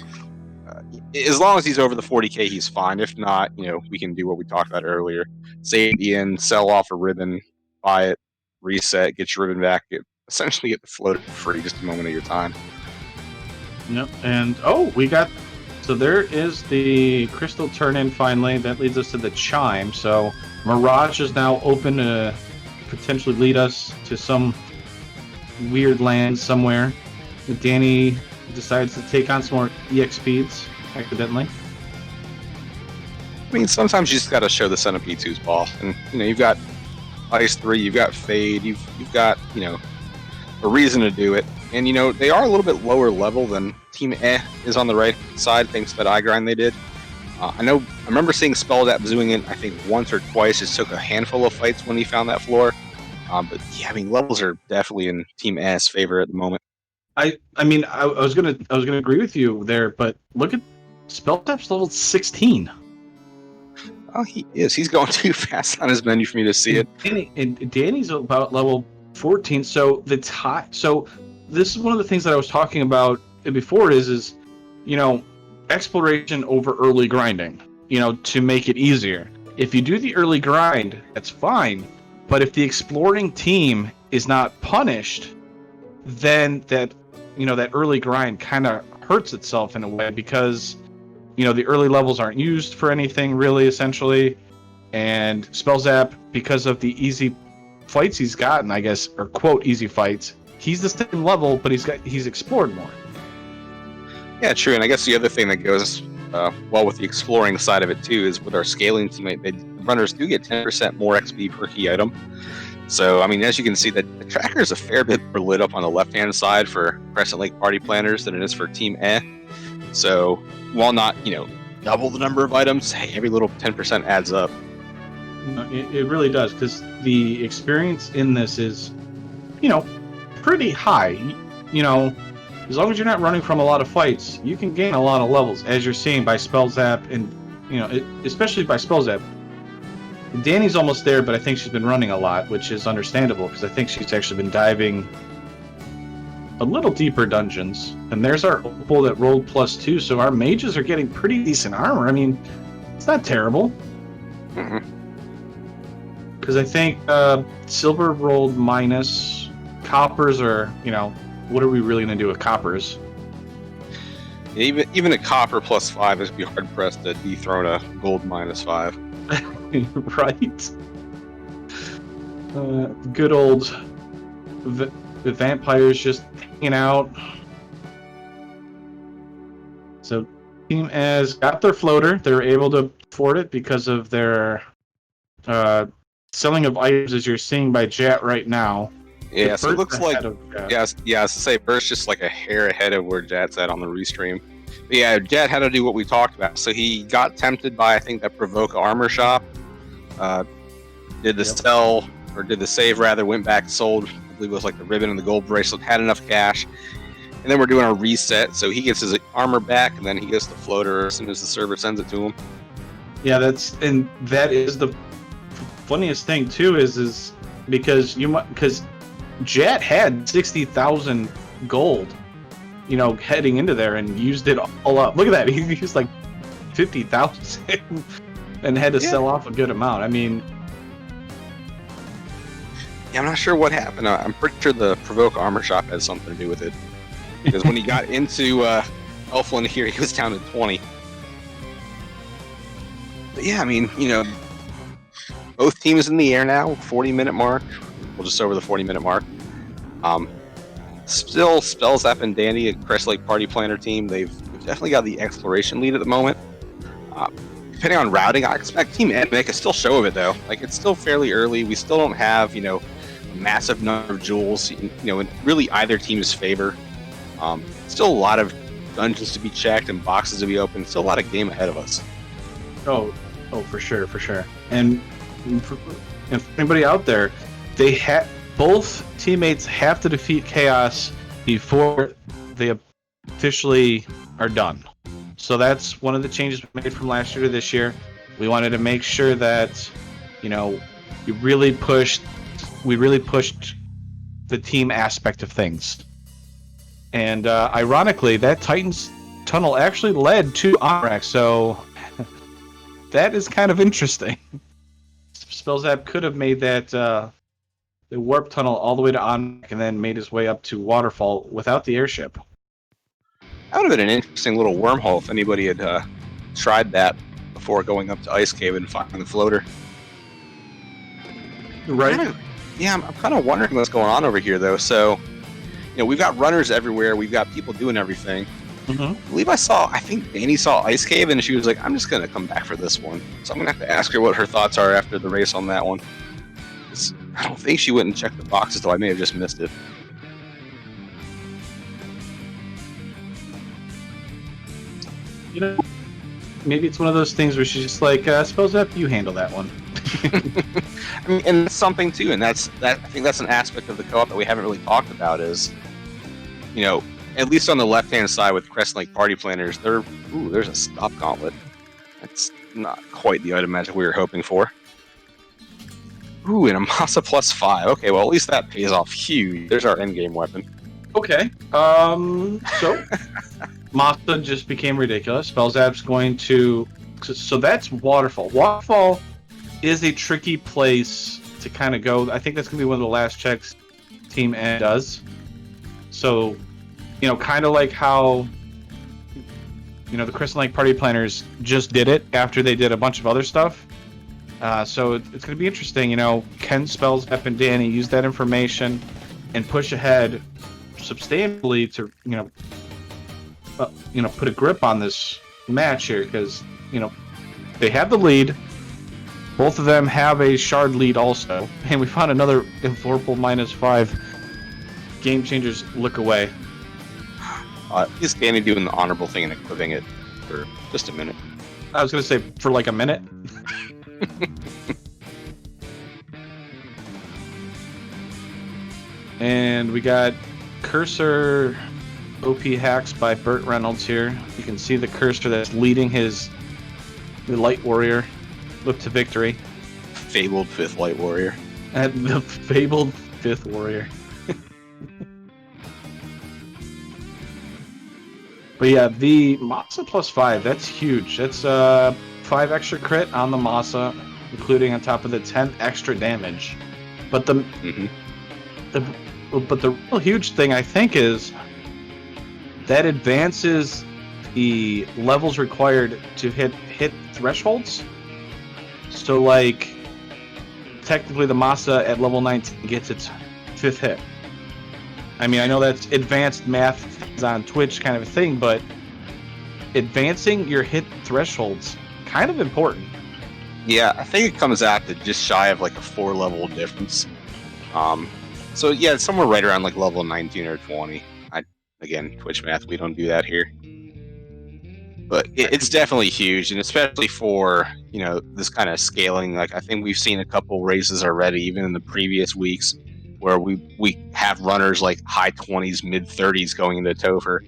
As long as he's over the 40k, he's fine. If not, we can do what we talked about earlier: save the end, sell off a ribbon, buy it, reset, get your ribbon back, essentially get the floater for free just a moment of your time. Yep, and so there is the crystal turn-in finally. That leads us to the chime. So Mirage is now open to potentially lead us to some weird land somewhere. Danny decides to take on some more EXPs accidentally. I mean, sometimes you just got to show the centipede who's boss, and you've got Ice 3, you've got Fade, you've got a reason to do it. And they are a little bit lower level than Team is on the right side, thanks to that eye grind they did. I remember seeing Spells at doing it, I think once or twice. Just took a handful of fights when he found that floor. But yeah, I mean, levels are definitely in Team A's favor at the moment. I was gonna agree with you there, but look at Spelltap's level 16. Oh, he is. He's going too fast on his menu for me to see it. Danny's about level 14. So this is one of the things that I was talking about before. Is exploration over early grinding. To make it easier. If you do the early grind, that's fine. But if the exploring team is not punished, then that early grind kind of hurts itself in a way, because the early levels aren't used for anything really, essentially. And Spellzap, because of the easy fights he's gotten, I guess, or quote easy fights, he's the same level, but he's explored more. Yeah, true. And I guess the other thing that goes well with the exploring side of it too is with our scaling teammate, the runners do get 10% more XP per key item. So, I mean, as you can see, the tracker is a fair bit more lit up on the left-hand side for Crescent Lake Party Planners than it is for Team E. So, while not, double the number of items, hey, every little 10% adds up. It really does, because the experience in this is, pretty high. As long as you're not running from a lot of fights, you can gain a lot of levels, as you're seeing by Spellzap, and, especially by Spellzap. Danny's almost there, but I think she's been running a lot, which is understandable, because I think she's actually been diving a little deeper dungeons. And there's our Opal that rolled +2, so our mages are getting pretty decent armor. I mean, it's not terrible. Because I think silver rolled minus, coppers are, what are we really going to do with coppers? Even a copper +5 is be hard pressed to dethrone a gold -5. Right. Good old the vampires just hanging out. So Team Az got their floater. They're able to afford it because of their selling of items, as you're seeing by Jat right now. Yeah, so it looks like as to say, Bert's just like a hair ahead of where Jat's at on the restream. But yeah, Jat had to do what we talked about. So he got tempted by, I think, that Provoke armor shop. Did the sell, or did the save rather, went back, sold, I believe it was like the ribbon and the gold bracelet, had enough cash. And then we're doing a reset, so he gets his armor back, and then he gets the floater as soon as the server sends it to him. Yeah, that is the funniest thing too, is because Jat had 60,000 gold, heading into there, and used it all up. Look at that, he used like 50,000 and had to sell off a good amount. I mean, yeah, I'm not sure what happened. I'm pretty sure the Provoke armor shop has something to do with it, because when he got into Elfland here, he was down to 20. But yeah, I mean, both teams in the air now, 40-minute mark. Well, just over the 40-minute mark. Still, Spellzap and Danny, a Crest Lake Party Planner team, they've definitely got the exploration lead at the moment. Depending on routing, I expect Team Ed to make a still show of it, though. Like, it's still fairly early. We still don't have, massive number of jewels, in really either team's favor. Still a lot of dungeons to be checked and boxes to be opened. Still a lot of game ahead of us. Oh, for sure. And for anybody out there, both teammates have to defeat Chaos before they officially are done. So that's one of the changes we made from last year to this year. We wanted to make sure that, we really pushed the team aspect of things. And ironically, that Titan's tunnel actually led to Onrac, so that is kind of interesting. Spellzap could have made that the warp tunnel all the way to Onrac and then made his way up to Waterfall without the airship. That would have been an interesting little wormhole if anybody had tried that before going up to Ice Cave and finding the floater. Right. I'm kind of wondering what's going on over here, though. So, we've got runners everywhere. We've got people doing everything. Mm-hmm. I think Danny saw Ice Cave, and she was like, I'm just going to come back for this one. So I'm going to have to ask her what her thoughts are after the race on that one. I don't think she went and checked the boxes, though I may have just missed it. Maybe it's one of those things where she's just like, Spellzap, you handle that one. I mean, and something too, and I think that's an aspect of the co-op that we haven't really talked about is, at least on the left-hand side with Crescent Lake Party Planners, there's a stop gauntlet. That's not quite the item magic we were hoping for. Ooh, and a Masa +5. Okay, well, at least that pays off huge. There's our endgame weapon. Okay. So Masa just became ridiculous. Spellzap's going to... So that's Waterfall. Waterfall is a tricky place to kind of go. I think that's going to be one of the last checks Team N does. So, kind of like how, the Crescent Lake Party Planners just did it after they did a bunch of other stuff. So it's going to be interesting. Can Spellzap and Danny use that information and push ahead substantially to, put a grip on this match here because, they have the lead. Both of them have a shard lead also. And we found another Vorpal -5. Game changers look away. Is Danny doing the honorable thing and equipping it for just a minute? I was going to say for like a minute. And we got cursor OP hacks by Burt Reynolds here. You can see the cursor that's leading the Light Warrior up to victory. Fabled 5th Light Warrior. And the fabled 5th Warrior. But yeah, the Masa +5, that's huge. That's 5 extra crit on the Masa, including on top of the 10 extra damage. But the real huge thing I think is that advances the levels required to hit thresholds. So technically the Masa at level 19 gets its 5th hit. I mean, I know that's advanced math on Twitch kind of a thing, but advancing your hit thresholds kind of important. Yeah, I think it comes out to just shy of a 4-level difference. So yeah, it's somewhere right around level 19 or 20. Again, Twitch math, we don't do that here. But it's definitely huge, and especially for this kind of scaling. I think we've seen a couple races already, even in the previous weeks, where we have runners high 20s, mid 30s going into Topher,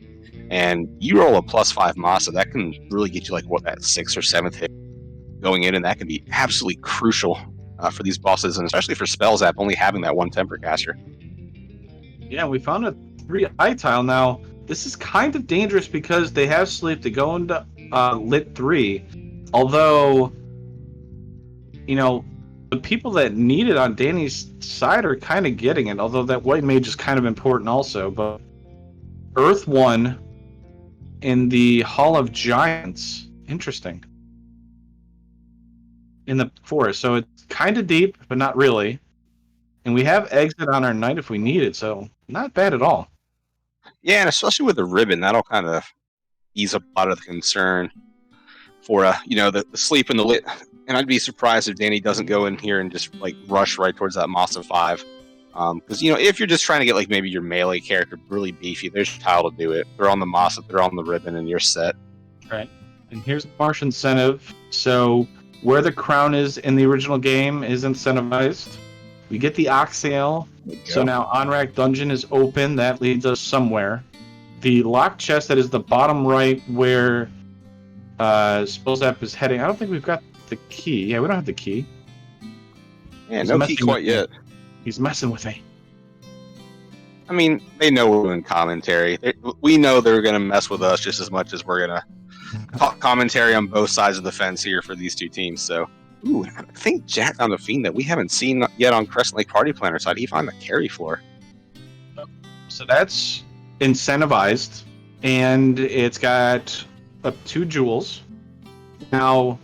and you roll a +5 Masa, that can really get you that 6th or 7th hit going in, and that can be absolutely crucial for these bosses, and especially for Spellzap only having that one temper caster. Yeah, we found a 3-eye tile now. This is kind of dangerous because they have sleep to go into lit 3. Although, the people that need it on Danny's side are kind of getting it. Although that white mage is kind of important also. But Earth 1 in the Hall of Giants. Interesting. In the forest. So it's kind of deep, but not really. And we have exit on our knight if we need it. So not bad at all. Yeah, and especially with the ribbon, that'll kind of ease up a lot of the concern for the sleep in the lit. And I'd be surprised if Danny doesn't go in here and just rush right towards that Masa 5. Because if you're just trying to get like maybe your melee character really beefy, there's a tile to do it. They're on the moss, they're on the ribbon, and you're set. Right. And here's the marsh incentive. So where the crown is in the original game is incentivized. We get the Oxale. So now on-rack dungeon is open. That leads us somewhere. The locked chest that is the bottom right where Spellzap is heading. I don't think we've got the key. Yeah, we don't have the key. Yeah, no key quite yet. He's messing with me. I mean, they know we're doing commentary. We know they're going to mess with us just as much as we're going to talk commentary on both sides of the fence here for these two teams. So, I think Jack found a fiend that we haven't seen yet on Crescent Lake Party Planner side. He found the carry floor. So that's incentivized, and it's got up 2 jewels. Now,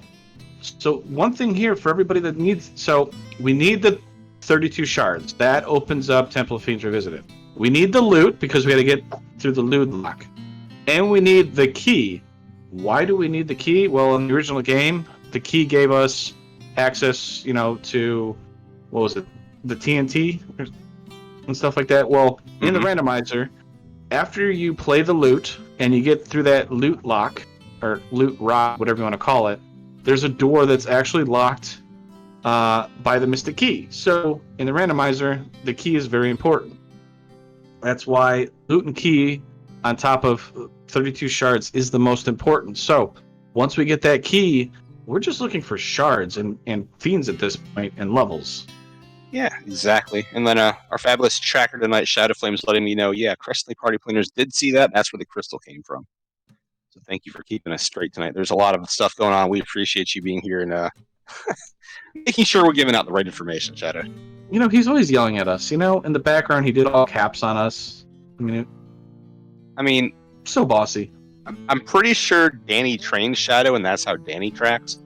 so one thing here for everybody that needs... So we need the 32 shards. That opens up Temple of Fiends Revisited. We need the loot because we got to get through the loot lock. And we need the key. Why do we need the key? Well, in the original game, the key gave us access, to, what was it, the TNT and stuff like that. Well, in the randomizer, after you play the loot and you get through that loot lock, or loot rock, whatever you want to call it, there's a door that's actually locked by the Mystic Key. So in the randomizer, the key is very important. That's why loot and key on top of 32 shards is the most important. So once we get that key, we're just looking for shards and fiends at this point and levels. Yeah, exactly. And then our fabulous tracker tonight, Shadow Flames, letting me know, Crescent Lake Party Planners did see that. That's where the crystal came from. So thank you for keeping us straight tonight. There's a lot of stuff going on. We appreciate you being here and making sure we're giving out the right information, Shadow. He's always yelling at us. In the background, he did all caps on us. I mean, so bossy. I'm pretty sure Danny trains Shadow, and that's how Danny tracks.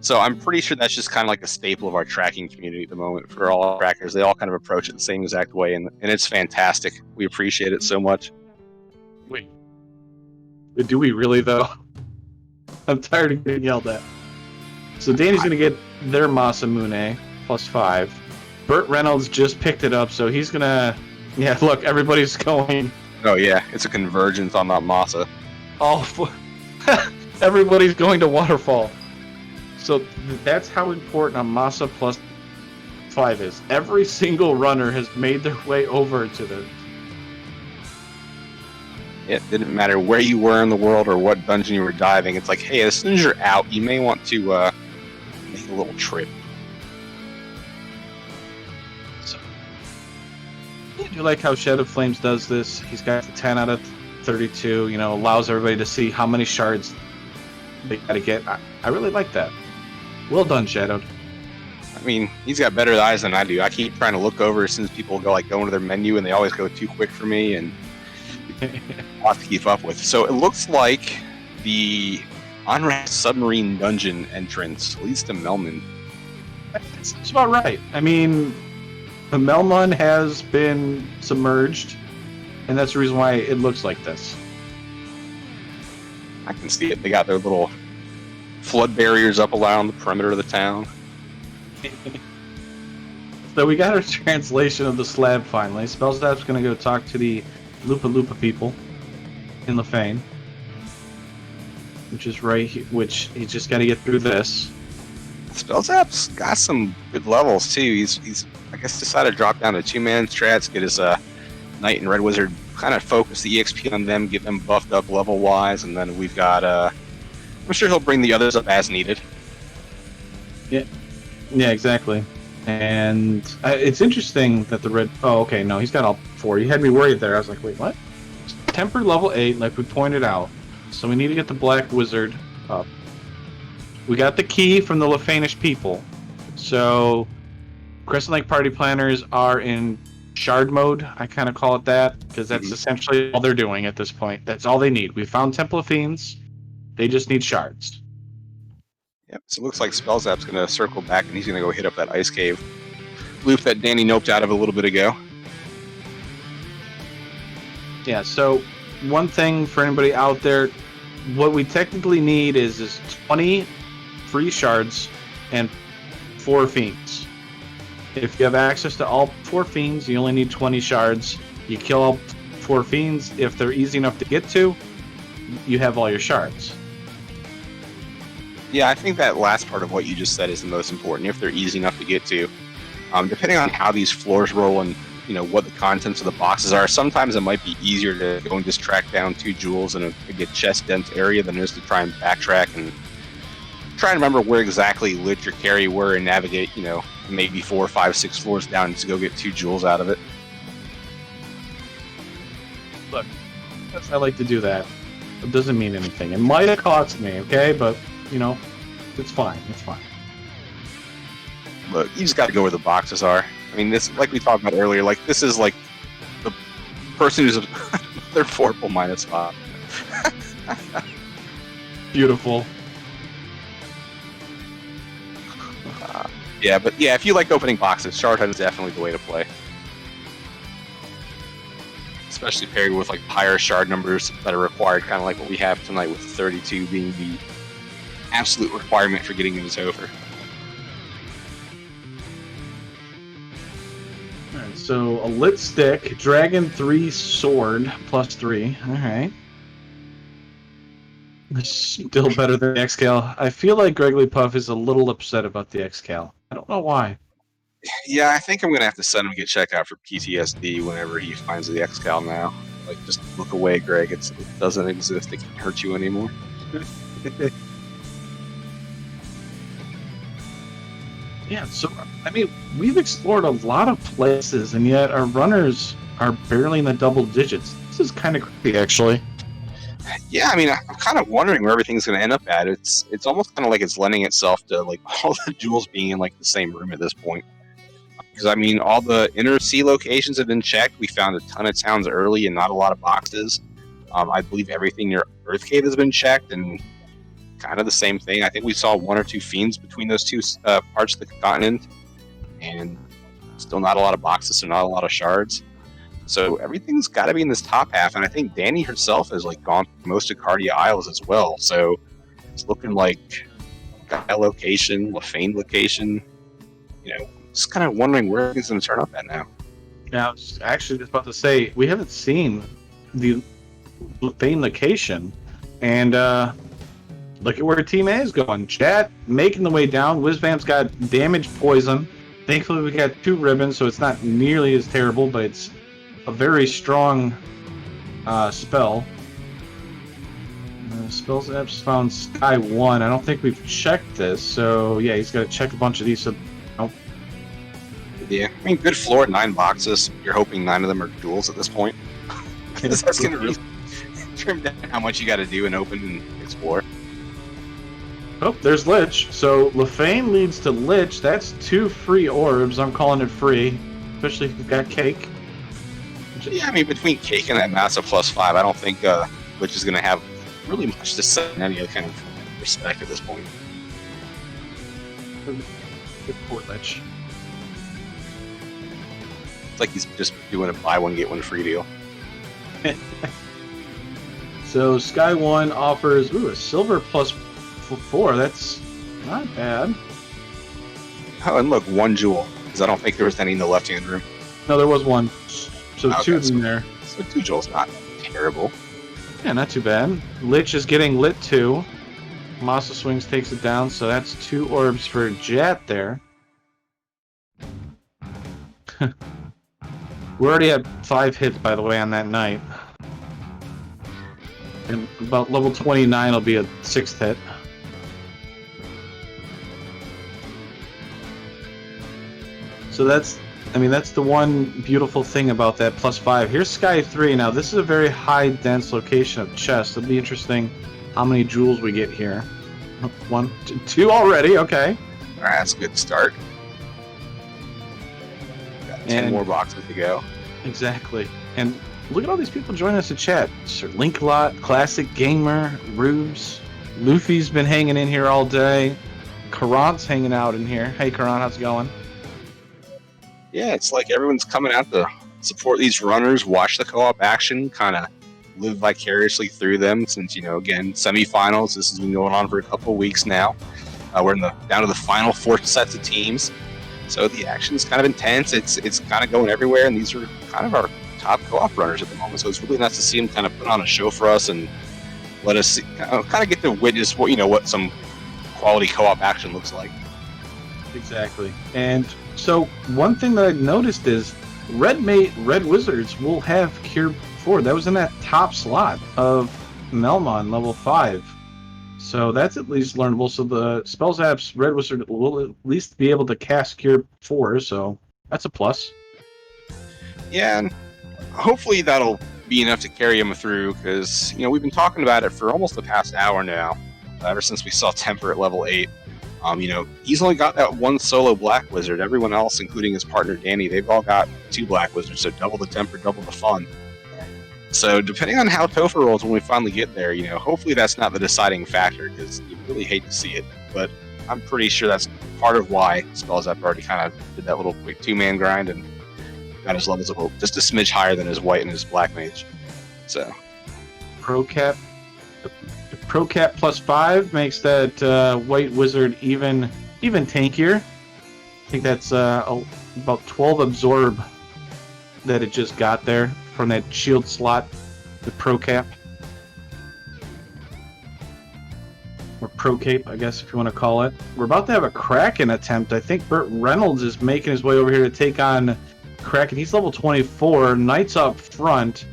So I'm pretty sure that's just kind of like a staple of our tracking community at the moment for all our trackers. They all kind of approach it the same exact way, and it's fantastic. We appreciate it so much. Wait. Do we really, though? I'm tired of getting yelled at. So Danny's going to get their Masamune +5. Burt Reynolds just picked it up, so he's going to... Yeah, look, everybody's going... Oh, yeah. It's a convergence on that Masa. Everybody's going to Waterfall. So that's how important a Masa +5 is. Every single runner has made their way over to the... It didn't matter where you were in the world or what dungeon you were diving. It's like, hey, as soon as you're out, you may want to make a little trip. So, I do like how Shadow Flames does this. He's got the 10 out of 32, allows everybody to see how many shards they got to get. I really like that. Well done, Shadow. I mean, he's got better eyes than I do. I keep trying to look over as soon as people go into their menu, and they always go too quick for me, and a lot to keep up with. So it looks like the on-ramp submarine dungeon entrance leads to Melman. That's about right. I mean, the Melman has been submerged, and that's the reason why it looks like this. I can see it. They got their little flood barriers up around the perimeter of the town. So we got our translation of the slab finally. Spellzap's going to go talk to the Lupa Lupa people in Lefane, which is right here, which he's just got to get through this. Spellzap's got some good levels too. He's I guess decided to drop down to 2-man strats, get his Knight and Red Wizard, kind of focus the EXP on them, get them buffed up level wise, and then we've got I'm sure he'll bring the others up as needed. Yeah, exactly. And it's interesting that the red... Oh, okay, no, he's got all 4. You had me worried there. I was like, wait, what? Tempered level 8, like we pointed out. So we need to get the Black Wizard up. We got the key from the Lefanish people. So Crescent Lake Party Planners are in shard mode. I kind of call it that, because that's essentially all they're doing at this point. That's all they need. We found Temple of Fiends. They just need shards. Yep, so it looks like Spellzap's going to circle back, and he's going to go hit up that ice cave loop that Danny noped out of a little bit ago. Yeah, so one thing for anybody out there, what we technically need is 20 free shards and 4 fiends. If you have access to all 4 fiends, you only need 20 shards. You kill all 4 fiends. If they're easy enough to get to, you have all your shards. Yeah, I think that last part of what you just said is the most important. If they're easy enough to get to, depending on how these floors roll and what the contents of the boxes are, sometimes it might be easier to go and just track down 2 jewels in a chest dense area than it is to try and backtrack and try and remember where exactly Lich or Carry were and navigate, maybe 4, 5, 6 floors down to go get 2 jewels out of it. Look, I like to do that. It doesn't mean anything. It might have cost me, okay? But, it's fine. It's fine. Look, you just got to go where the boxes are. I mean, this, like we talked about earlier, like this is like the person who's their 4 -5. Beautiful. Yeah, but yeah, if you like opening boxes, Shardhead is definitely the way to play. Especially paired with like higher shard numbers that are required, kind of like what we have tonight with 32 being the absolute requirement for getting into Topher. Alright, so a lit stick, Dragon 3 sword, +3. Alright. Still better than the X-Cal. I feel like Gregory Puff is a little upset about the X-Cal. I don't know why. Yeah, I think I'm going to have to send him to get checked out for PTSD whenever he finds the X-Cal now. Like, just look away, Greg. It doesn't exist. It can't hurt you anymore. Yeah, so, I mean, we've explored a lot of places, and yet our runners are barely in the double digits. This is kind of creepy, actually. Yeah, I mean, I'm kind of wondering where everything's going to end up at. It's almost kind of like it's lending itself to like all the jewels being in like the same room at this point. Because I mean, all the inner sea locations have been checked. We found a ton of towns early and not a lot of boxes. I believe everything near Earth Cave has been checked, and kind of the same thing. I think we saw 1 or 2 fiends between those 2 parts of the continent, and still not a lot of boxes, so not a lot of shards. So everything's got to be in this top half, and I think Danny herself has like gone through most of Cardia Isles as well. So it's looking like Gaia location, Lefane location. Just kind of wondering where everything's going to turn up at now. Now, I was actually just about to say, we haven't seen the Lefane location, and look at where Team A is going. Chat making the way down. Whizbam's got damage poison. Thankfully, we got 2 ribbons, so it's not nearly as terrible, but it's a very strong spell. Spells apps found Sky 1. I don't think we've checked this, so yeah, he's got to check a bunch of these. So, Yeah, I mean, good floor, 9 boxes. You're hoping 9 of them are duels at this point. Because that's going to really trim down how much you got to do and open and explore. Oh, there's Lich. So Lefane leads to Lich. That's 2 free orbs. I'm calling it free, especially if you've got Cake. Yeah, I mean, between Cake and that massive +5, I don't think Lich is going to have really much to say in any other kind of respect at this point. Good poor Lich. It's like he's just doing a buy one, get one free deal. So Sky 1 offers a silver +4. That's not bad. Oh, and look, 1 jewel, because I don't think there was any in the left-hand room. No, there was 1. So Okay, 2 in there. So 2 jewels, not terrible. Yeah, not too bad. Lich is getting lit too. Masa Swings takes it down, so that's 2 orbs for Jat there. We already had 5 hits, by the way, on that night. And about level 29 will be a 6th hit. So that's the one beautiful thing about that +5. Here's Sky 3. Now, this is a very high, dense location of chests. It'll be interesting how many jewels we get here. 1, 2 already, okay. All right, that's a good start. Got 10 more boxes to go. Exactly. And look at all these people joining us in chat. Sir Linklot, Classic Gamer, Rubes, Luffy's been hanging in here all day. Karan's hanging out in here. Hey, Karan, how's it going? Yeah, it's like everyone's coming out to support these runners, watch the co-op action, kind of live vicariously through them since, again, semifinals. This has been going on for a couple of weeks now. We're down to the final 4 sets of teams. So the action's kind of intense. It's kind of going everywhere, and these are kind of our top co-op runners at the moment. So it's really nice to see them kind of put on a show for us and let us see, kind of get to witness what some quality co-op action looks like. Exactly. And so one thing that I noticed is Red Wizards will have Cure 4. That was in that top slot of Melmon level 5. So that's at least learnable. So the Spells app's Red Wizard will at least be able to cast Cure 4, so that's a plus. Yeah, and hopefully that'll be enough to carry him through, because we've been talking about it for almost the past hour now, ever since we saw Temper at level 8. He's only got that one solo Black Wizard. Everyone else, including his partner Danny, they've all got 2 Black Wizards, so double the Temper, double the fun. So depending on how Topher rolls when we finally get there, hopefully that's not the deciding factor, because you really hate to see it. But I'm pretty sure that's part of why Spells Up already kind of did that little quick 2-man grind and got his levels up just a smidge higher than his White and his Black Mage. So Pro Cap plus 5 makes that White Wizard even tankier. I think that's about 12 absorb that it just got there from that shield slot, the Pro Cap. Or Pro Cape, I guess, if you want to call it. We're about to have a Kraken attempt. I think Burt Reynolds is making his way over here to take on Kraken. He's level 24. Knights up front.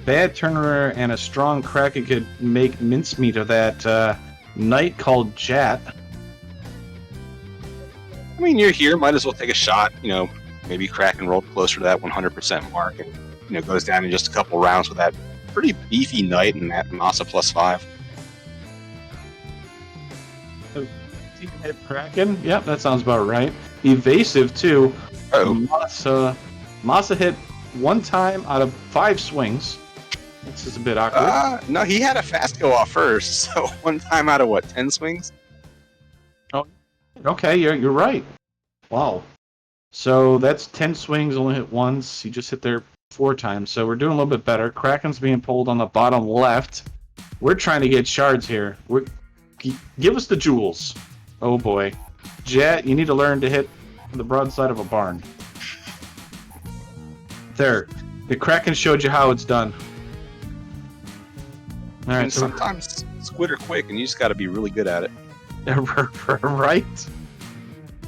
Bad Turner and a strong Kraken could make mincemeat of that Knight called Jat. I mean, you're here, might as well take a shot. Maybe Kraken rolled closer to that 100% mark and goes down in just a couple rounds with that pretty beefy Knight and that Masa plus 5. Hit Kraken? Yep, that sounds about right. Evasive, too. Masa hit 1 time out of 5 swings. This is a bit awkward. No, he had a fast go off first, so 1 time out of 10 swings? Oh, okay, you're right. Wow. So that's 10 swings, only hit once. He just hit there 4 times, so we're doing a little bit better. Kraken's being pulled on the bottom left. We're trying to get shards here. Give us the jewels. Oh boy. Jet, you need to learn to hit the broadside of a barn. There. The Kraken showed you how it's done. All right. So sometimes squid are quick, and you just got to be really good at it. Right?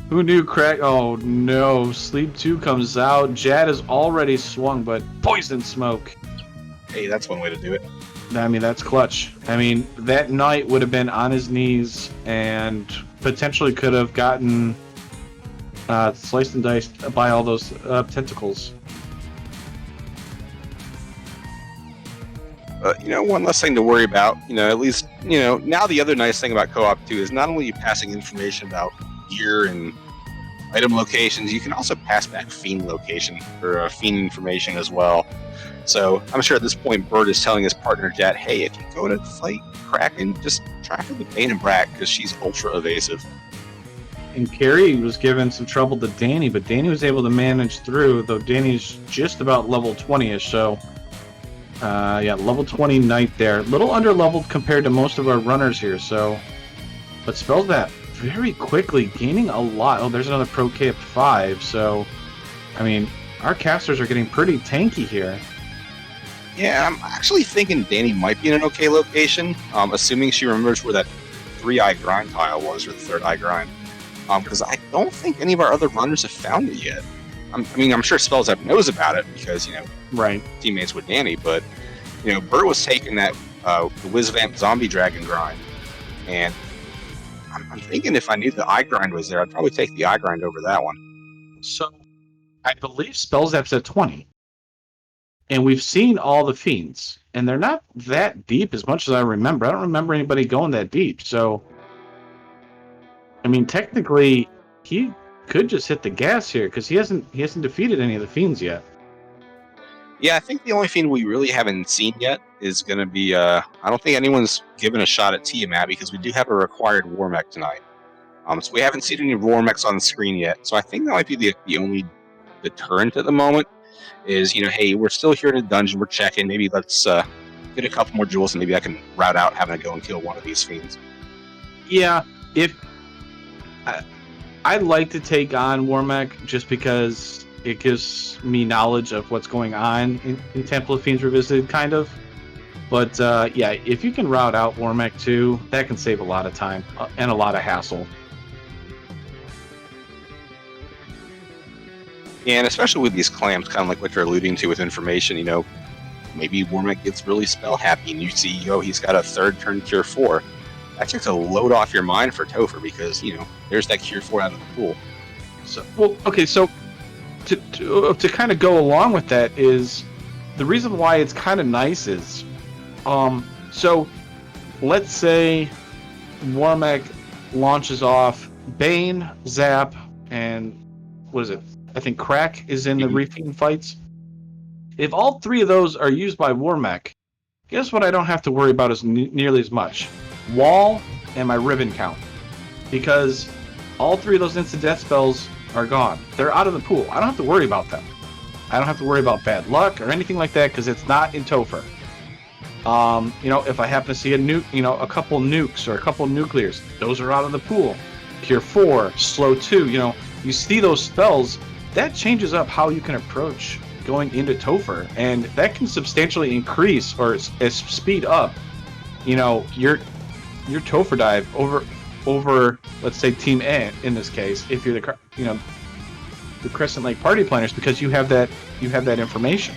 Who knew Crack? Oh no. Sleep 2 comes out. Jad is already swung, but poison smoke. Hey, that's one way to do it. I mean, that's clutch. I mean, that Knight would have been on his knees and potentially could have gotten sliced and diced by all those tentacles. One less thing to worry about. At least, now the other nice thing about co-op too is not only you passing information about gear and item locations, you can also pass back fiend location or fiend information as well. So I'm sure at this point Bird is telling his partner Jet, hey, if you go to fight Kraken, just try for the Bane and Brack, because she's ultra evasive. And Carrie was giving some trouble to Danny, but Danny was able to manage through, though Danny's just about level 20-ish, so level 20 Knight there. A little under-leveled compared to most of our runners here, so... But spells that very quickly, gaining a lot. Oh, there's another Pro K up 5, so... I mean, our casters are getting pretty tanky here. Yeah, I'm actually thinking Danny might be in an okay location, assuming she remembers where that 3-eye grind tile was, or the 3rd eye grind. Because I don't think any of our other runners have found it yet. I'm sure Spells Up knows about it, because, right, teammates with Danny, but, Bert was taking that the Whizvamp Zombie Dragon grind, and I'm thinking if I knew the eye grind was there, I'd probably take the eye grind over that one. So, I believe Spells App's at 20. And we've seen all the fiends, and they're not that deep as much as I remember. I don't remember anybody going that deep. So, I mean, technically, he could just hit the gas here because he hasn't defeated any of the fiends yet. Yeah, I think the only fiend we really haven't seen yet is going to be. I don't think anyone's given a shot at Tiamat, because we do have a required War Mech tonight. So we haven't seen any War Mechs on the screen yet. So I think that might be the only deterrent at the moment. Is, hey, we're still here in a dungeon, we're checking, maybe let's get a couple more jewels and maybe I can route out having to go and kill one of these fiends. Yeah, if I like to take on Warmech just because it gives me knowledge of what's going on in Temple of Fiends Revisited, kind of. But yeah, if you can route out Warmech too, that can save a lot of time and a lot of hassle. Yeah, and especially with these clams, kind of like what you're alluding to with information, you know, maybe Warmech gets really spell happy and you see, oh, he's got a 3rd turn Cure 4. That takes a load off your mind for Topher because, you know, there's that Cure 4 out of the pool. So, well, okay, so to kind of go along with that is the reason why it's kind of nice is, so let's say Warmech launches off Bane, Zap, and what is it? I think Crack is in the Refiend fights. If all 3 of those are used by Warmech, guess what I don't have to worry about as nearly as much? Wall and my ribbon count. Because all 3 of those instant death spells are gone. They're out of the pool. I don't have to worry about them. I don't have to worry about bad luck or anything like that because it's not in Topher. You know, if I happen to see a nuke, you know, a couple nukes or a couple nuclears, those are out of the pool. Cure 4, Slow 2, you know, you see those spells, that changes up how you can approach going into Topher, and that can substantially increase or speed up, you know, your Topher dive over let's say Team A in this case, if you're the Crescent Lake party planners, because you have that information.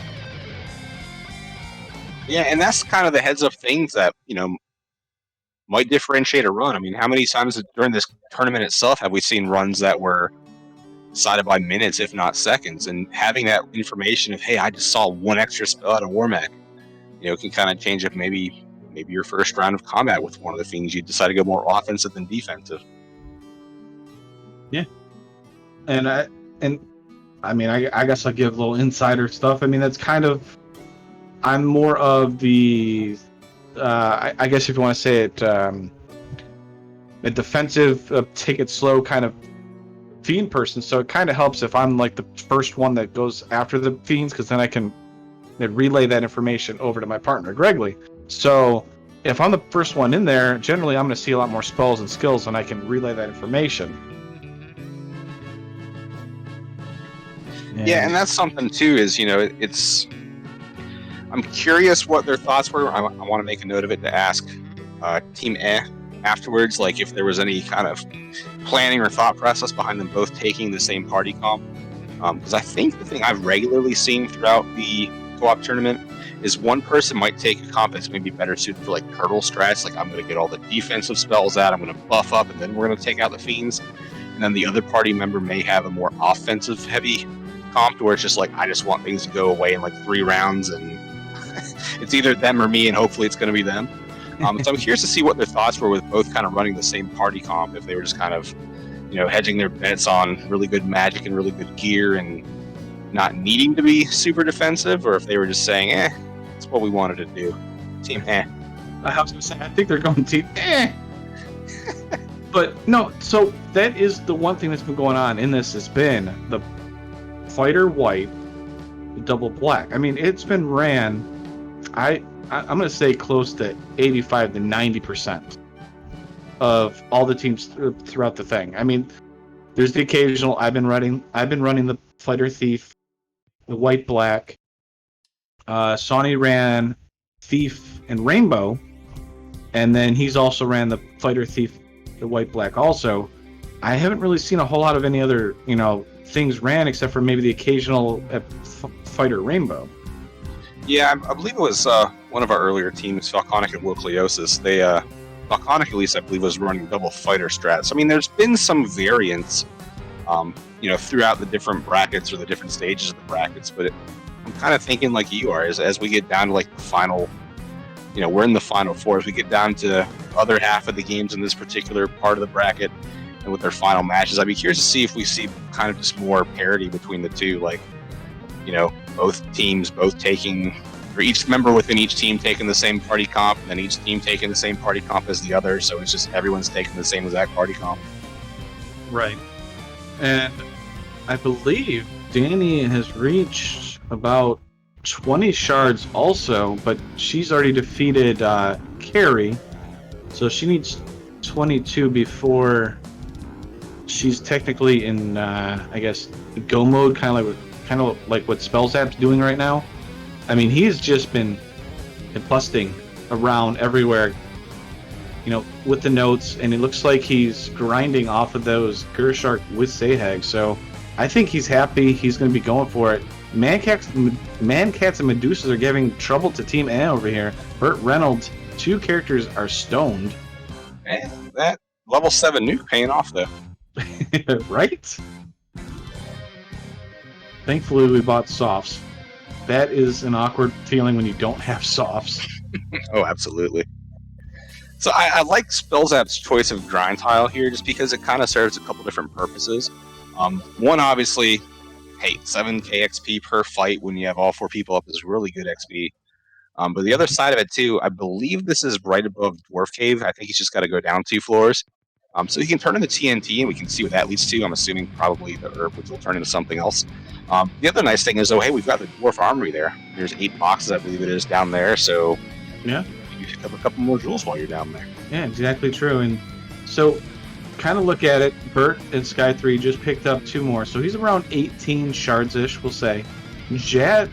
Yeah, and that's kind of the heads up things that, you know, might differentiate a run. I mean, how many times during this tournament itself have we seen runs that were decided by minutes, if not seconds? And having that information of, hey, I just saw 1 extra spell out of Warmech, you know, can kind of change up maybe your first round of combat with one of the Fiends. You decide to go more offensive than defensive. Yeah, and I mean, I guess I'll give a little insider stuff. I mean, that's kind of, I'm more of the, I guess if you want to say it, a defensive, take it slow kind of Fiend person. So it kind of helps if I'm like the first one that goes after the Fiends, because then I can relay that information over to my partner, Gregley. So if I'm the first one in there, generally I'm going to see a lot more spells and skills, and I can relay that information. Yeah, and that's something too, is, you know, it's, I'm curious what their thoughts were. I want to make a note of it to ask Team E afterwards, like if there was any kind of planning or thought process behind them both taking the same party comp. Because I think the thing I've regularly seen throughout the co-op tournament is one person might take a comp that's maybe better suited for like turtle strats, like I'm going to get all the defensive spells out, I'm going to buff up, and then we're going to take out the Fiends. And then the other party member may have a more offensive heavy comp where it's just like, I just want things to go away in like 3 rounds, and it's either them or me, and hopefully it's going to be them. So I'm curious to see what their thoughts were with both kind of running the same party comp, if they were just kind of, you know, hedging their bets on really good magic and really good gear and not needing to be super defensive, or if they were just saying, that's what we wanted to do. Team I was going to say, I think they're going team But no, so that is the one thing that's been going on in this, has been the fighter white, the double black. I mean, it's been ran, I'm going to say close to 85 to 90% of all the teams throughout the thing. I mean, there's the occasional, I've been running the fighter thief, the white black. Sonny ran thief and rainbow, and then he's also ran the fighter thief, the white black also. I haven't really seen a whole lot of any other, you know, things ran except for maybe the occasional fighter rainbow. Yeah, I believe it was one of our earlier teams, Falconic and Wilcliosis. They, Falconic at least, I believe, was running double fighter strats. I mean, there's been some variance, you know, throughout the different brackets or the different stages of the brackets, but I'm kind of thinking like you are, as we get down to like the final, you know, we're in the final 4, as we get down to the other half of the games in this particular part of the bracket and with their final matches, I'd be curious to see if we see kind of just more parity between the two, like, you know, both teams both taking, or each member within each team taking the same party comp, and then each team taking the same party comp as the other, so it's just everyone's taking the same exact party comp. Right. And I believe Danny has reached about 20 shards also, but she's already defeated Carrie, so she needs 22 before she's technically in, I guess, go mode, kind of like what Spellzap's doing right now. I mean, he's just been busting around everywhere, with the notes, and it looks like he's grinding off of those Gershark with Sahag. So I think he's happy. He's going to be going for it. Mancats and Medusas are giving trouble to Team A over here. Burt Reynolds, 2 characters are stoned. And that level 7 nuke paying off, though. Right? Thankfully, we bought softs. That is an awkward feeling when you don't have softs. Oh, absolutely. So I like Spellzap's choice of grind tile here just because it kind of serves a couple different purposes. One, obviously, hey, 7k XP per fight when you have all 4 people up is really good XP. But the other side of it, too, I believe this is right above Dwarf Cave. I think he's just got to go down 2 floors. So he can turn into TNT, and we can see what that leads to. I'm assuming probably the herb, which will turn into something else. The other nice thing is, hey, we've got the Dwarf Armory there. There's 8 boxes, I believe it is, down there. So yeah, you pick up a couple more jewels while you're down there. Yeah, exactly true. And so, kind of look at it, Burt and Sky 3 just picked up 2 more. So he's around 18 shards-ish, we'll say. Jet,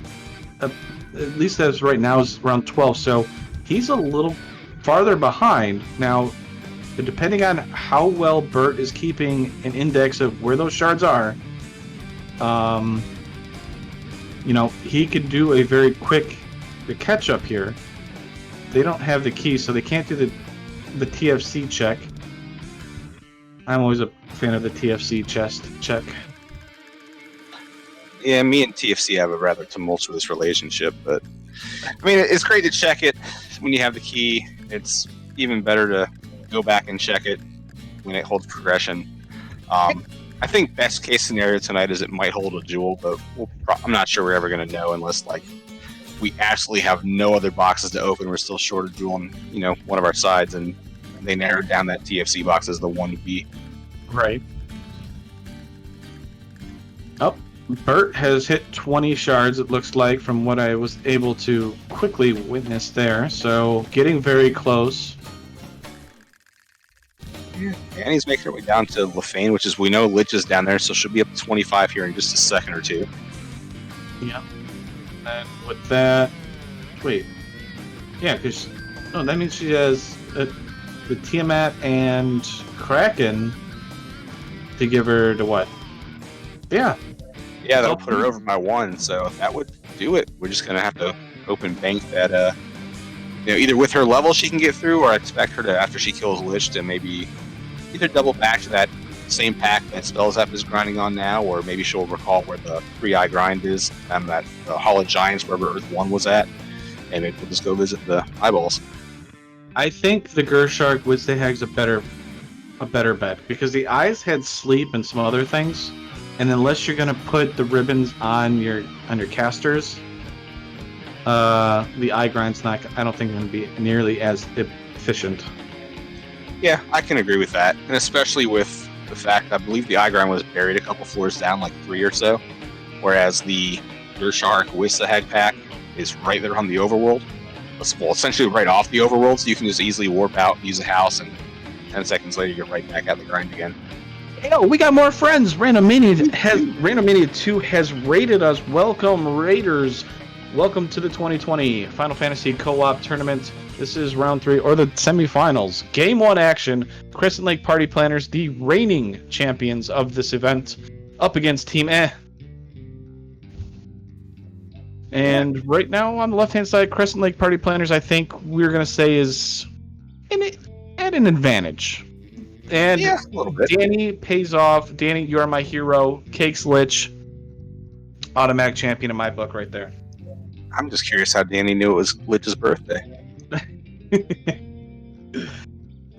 at least as right now, is around 12. So he's a little farther behind. Now, depending on how well Burt is keeping an index of where those shards are, he could do a very quick catch up here. They don't have the key, so they can't do the TFC check. I'm always a fan of the TFC chest check. Yeah, me and TFC have a rather tumultuous relationship, but I mean, it's great to check it when you have the key. It's even better to go back and check it when it holds progression. I think best case scenario tonight is it might hold a jewel, but I'm not sure we're ever going to know unless we absolutely have no other boxes to open. We're still short a jewel on one of our sides, and they narrowed down that TFC box as the one to be. Right. Oh, Burt has hit 20 shards, it looks like, from what I was able to quickly witness there. So getting very close. Yeah, Danny's making her way down to Lefane, which is, we know Lich is down there, so she'll be up to 25 here in just a second or two. Yeah. And with that, wait. Yeah, because that means she has the Tiamat and Kraken to give her to what? Yeah. Yeah, that'll put her over by 1, so that would do it. We're just going to have to open bank that, either with her level she can get through, or I expect her to, after she kills Lich, to maybe either double back to that same pack that Spellzap is grinding on now, or maybe she'll recall where the 3-eye grind is, and that the Hall of Giants, wherever Earth 1 was at, and maybe we'll just go visit the eyeballs. I think the Gershark with Sahag's a better bet, because the eyes had sleep and some other things, and unless you're going to put the ribbons on your casters, the eye grind's not, I don't think, going to be nearly as efficient. Yeah, I can agree with that, and especially with the fact I believe the eye grind was buried a couple floors down, like 3 or so, whereas the Gershark with Sahag pack is right there on the overworld. Well, essentially right off the overworld, so you can just easily warp out, use a house, and 10 seconds later you're right back at the grind again. Yo, we got more friends. Randomizer 2 has rated us. Welcome, Raiders. Welcome to the 2020 Final Fantasy Co-op Tournament. This is round 3, or the semifinals. Game 1 action. Crescent Lake Party Planners, the reigning champions of this event, up against Team A. And right now, on the left-hand side, Crescent Lake Party Planners, I think we're going to say is at an advantage. And yeah, a little bit. Danny pays off. Danny, you are my hero. Cakes Lich. Automatic champion in my book right there. I'm just curious how Danny knew it was Lich's birthday.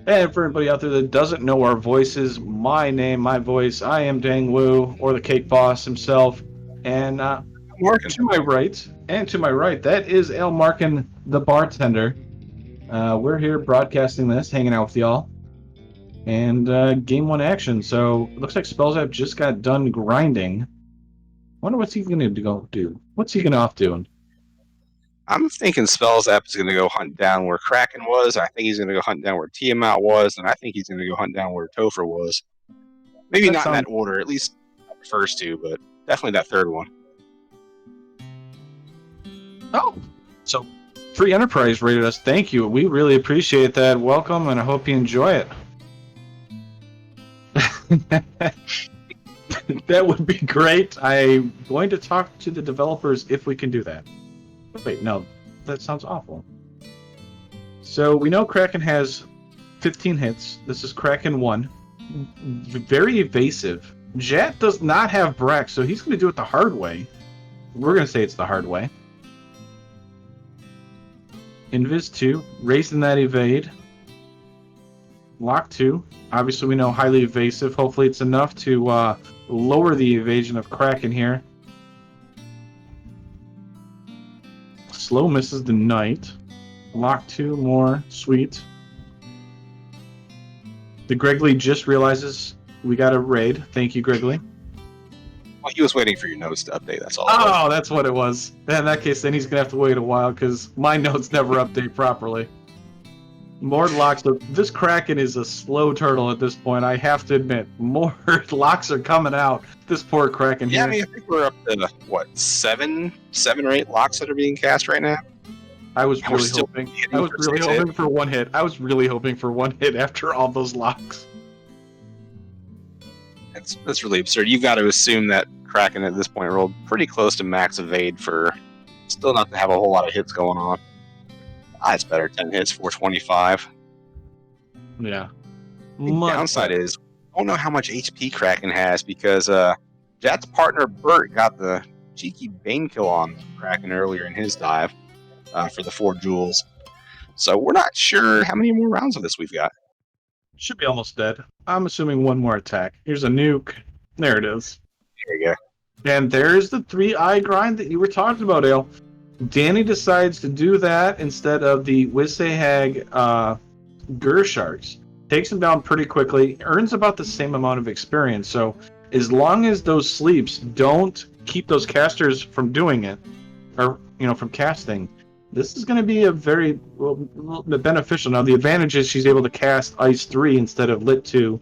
And for everybody out there that doesn't know our voices, my name, my voice, I am Dang Wu, or the Cake Boss himself. And to my right, that is Al Markin, the bartender. We're here broadcasting this, hanging out with y'all. And game 1 action. So it looks like Spellzap just got done grinding. Wonder what's he going to go do. What's he going to off doing? I'm thinking Spellzap is going to go hunt down where Kraken was. I think he's going to go hunt down where Tiamat was, and I think he's going to go hunt down where Topher was. Maybe That not in sounds- that order, at least not the first two, but definitely that third one. Oh, so Free Enterprise rated us. Thank you. We really appreciate that. Welcome, and I hope you enjoy it. That would be great. I'm going to talk to the developers if we can do that. Wait, no, that sounds awful. So we know Kraken has 15 hits. This is Kraken 1. Very evasive. Jet does not have Brax, so he's going to do it the hard way. We're going to say it's the hard way. Invis 2, raising that evade. Lock 2. Obviously, we know highly evasive. Hopefully, it's enough to lower the evasion of Kraken here. Slow misses the Knight. Lock 2 more. Sweet. The Gregley just realizes we got a raid. Thank you, Gregley. Well, he was waiting for your notes to update, that's all. Oh, that's what it was. In that case, then he's going to have to wait a while because my notes never update properly. More locks. This Kraken is a slow turtle at this point. I have to admit, more locks are coming out. This poor Kraken Yeah, here. I mean, I think we're up to, what, seven or eight locks that are being cast right now? I was And we're really still hoping. hitting I was for really 6 hoping hit. for one hit. I was really hoping for one hit after all those locks. That's really absurd. You've got to assume that Kraken at this point rolled pretty close to max evade for still not to have a whole lot of hits going on. It's better. 10 hits, 425. Yeah. The downside is, I don't know how much HP Kraken has because Jet's partner Bert got the cheeky Bane kill on Kraken earlier in his dive for the 4 jewels. So we're not sure how many more rounds of this we've got. Should be almost dead. I'm assuming one more attack. Here's a nuke. There it is. There you go. And there's the 3-eye grind that you were talking about, Ale. Danny decides to do that instead of the Wisehag Gersharks. Takes him down pretty quickly, earns about the same amount of experience. So as long as those sleeps don't keep those casters from doing it, or from casting, this is going to be a very beneficial. Now the advantage is she's able to cast Ice 3 instead of Lit 2.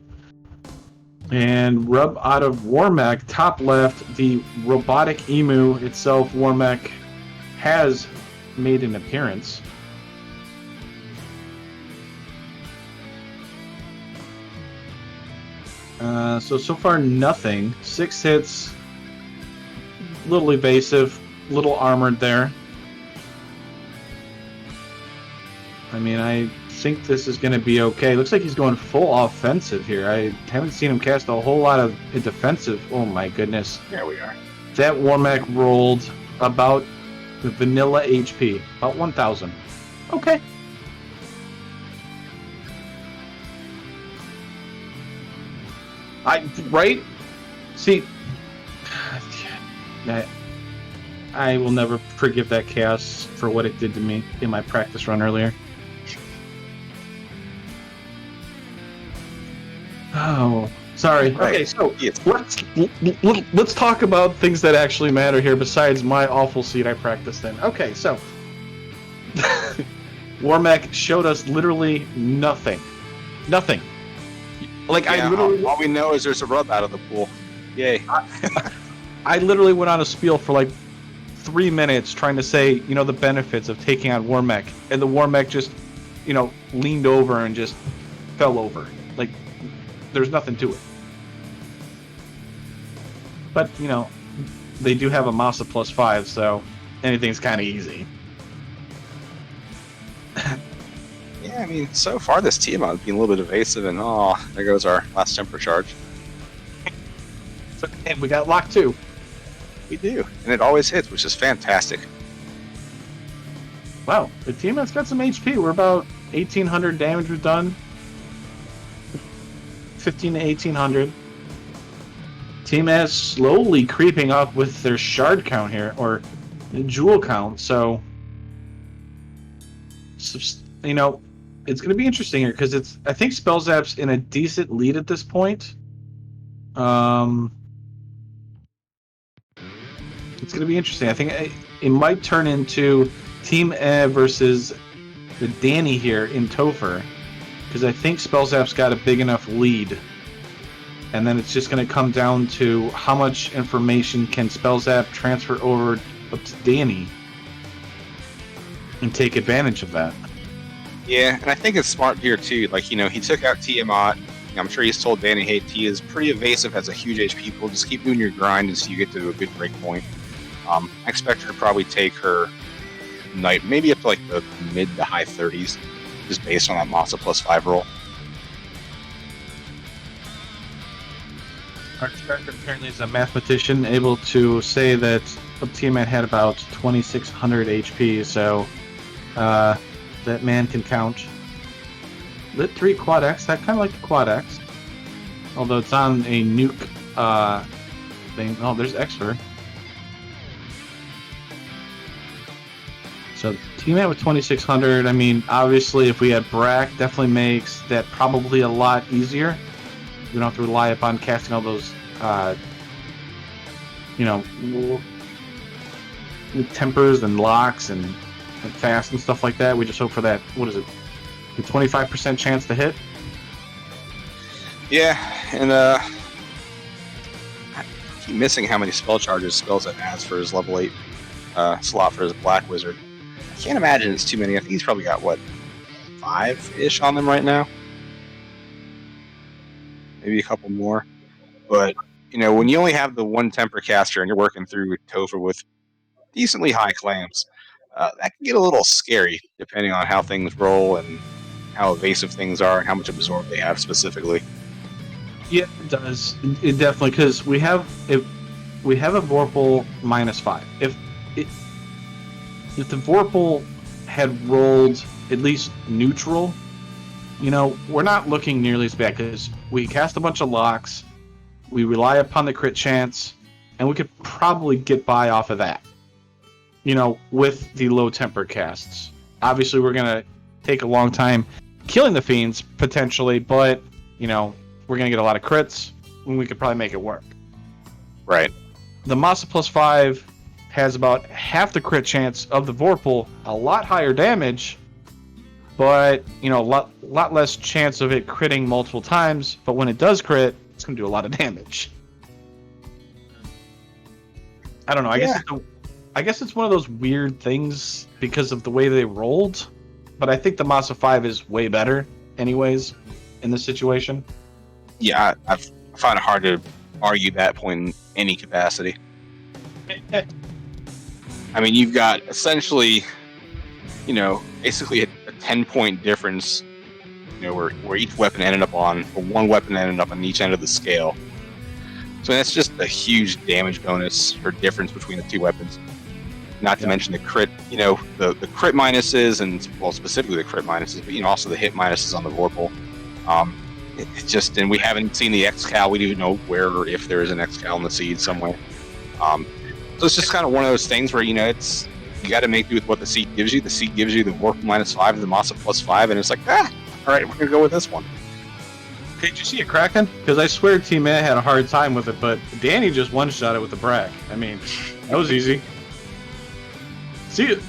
And rub out of Warmech, top left, the robotic emu itself, Warmech, has made an appearance. So far nothing. 6 hits, little evasive, little armored there. I mean, I think this is going to be okay. Looks like he's going full offensive here. I haven't seen him cast a whole lot of defensive. Oh my goodness. There we are. That Warmech rolled about the vanilla HP, about 1,000. Okay. Right? See, I will never forgive that chaos for what it did to me in my practice run earlier. Oh, sorry. Right. Okay, so let's talk about things that actually matter here besides my awful seat I practiced in. Okay, so Warmech showed us literally nothing. Nothing. Like Yeah, I literally all we know is there's a rub out of the pool. Yay. I literally went on a spiel for like 3 minutes trying to say, the benefits of taking on Warmech, and the Warmech just, leaned over and just fell over. Like, there's nothing to it. But, they do have a mouse of +5, so anything's kind of easy. Yeah, I mean, so far this team has been a little bit evasive, and there goes our last temper charge. And we got lock 2. We do, and it always hits, which is fantastic. Wow, the team has got some HP. We're about 1,800 damage we've done. 15 to 1,800. Team is slowly creeping up with their shard count here, or jewel count, so it's going to be interesting here, because I think Spellzap's in a decent lead at this point. It's going to be interesting. I think it might turn into Team E versus the Danny here in Topher, because I think Spellzap's got a big enough lead and then it's just going to come down to how much information can Spellzap transfer over up to Danny and take advantage of that. Yeah, and I think it's smart here too. Like, he took out Tiamat. I'm sure he's told Danny, hey, Tia is pretty evasive, has a huge HP pool. Just keep doing your grind until you get to a good break point. I expect her to probably take her Knight maybe up to like the mid to high 30s, just based on that Masa +5 roll. Our tracker apparently is a mathematician, able to say that Tiamat had about 2,600 HP, so that man can count. Lit 3 Quad X, I kind of like the Quad X. Although it's on a nuke thing. Oh, there's Xfer. So Tiamat with 2,600, I mean, obviously if we had Brack, definitely makes that probably a lot easier. We don't have to rely upon casting all those, tempers and locks and fast and stuff like that. We just hope for that, what is it, a 25% chance to hit? Yeah, and I keep missing how many spell charges Spellzap has for his level 8 slot for his Black Wizard. I can't imagine it's too many. I think he's probably got, 5-ish on them right now? Maybe a couple more. But, when you only have the one temper caster and you're working through Topher with decently high claims, that can get a little scary, depending on how things roll and how evasive things are and how much absorb they have specifically. Yeah, it does. It definitely, because we have a Vorpal -5. If the Vorpal had rolled at least neutral, we're not looking nearly as bad, because we cast a bunch of locks, we rely upon the crit chance, and we could probably get by off of that. With the low temper casts. Obviously, we're going to take a long time killing the fiends, potentially, but, we're going to get a lot of crits, and we could probably make it work. Right. The Masa +5 has about half the crit chance of the Vorpal, a lot higher damage, but, a lot less chance of it critting multiple times, but when it does crit, it's going to do a lot of damage. I don't know, I guess it's one of those weird things because of the way they rolled, but I think the Masa 5 is way better anyways in this situation. Yeah, I find it hard to argue that point in any capacity. I mean, you've got essentially, basically a 10-point difference, where each weapon ended up on, or one weapon ended up on each end of the scale. So that's just a huge damage bonus or difference between the two weapons. Not to mention the crit, the crit minuses, and, well, specifically the crit minuses, but, also the hit minuses on the Vorpal. And we haven't seen the Xcal. We don't even know where or if there is an Xcal in the seed somewhere. So it's just kind of one of those things where, you got to make do with what the seed gives you. The seed gives you the Vorpal -5 and the Masa +5, and it's like, all right, we're going to go with this one. Hey, did you see it cracking? Because I swear Team A had a hard time with it, but Danny just one-shot it with the Brack. I mean, that was easy. See it.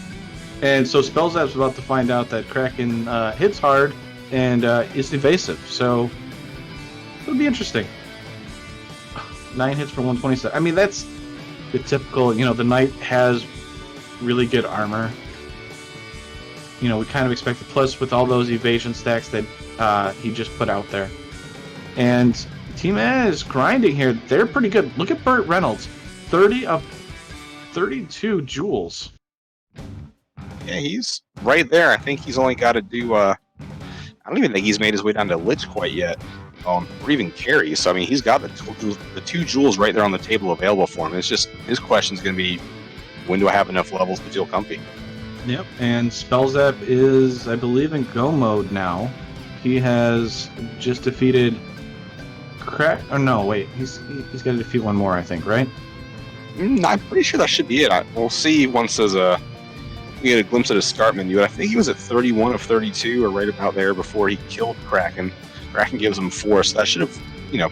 And so Spellzap's about to find out that Kraken hits hard and is evasive, so it'll be interesting. 9 hits for 127. I mean, that's the typical, the Knight has really good armor. We kind of expect it, plus with all those evasion stacks that he just put out there. And Team A is grinding here. They're pretty good. Look at Burt Reynolds. 30 of 32 jewels. Yeah, he's right there. I think he's only got to do, I don't even think he's made his way down to Lich quite yet. Or even carry. So, I mean, he's got the 2 jewels right there on the table available for him. It's just, his question's going to be, when do I have enough levels to feel comfy? Yep, and Spellzap is, I believe, in go mode now. He has just defeated or no, wait, he's got to defeat one more, I think, right? I'm pretty sure that should be it. We'll see once we get a glimpse at his start menu. I think he was at 31 of 32, or right about there, before he killed Kraken. Kraken gives him 4, so that should have,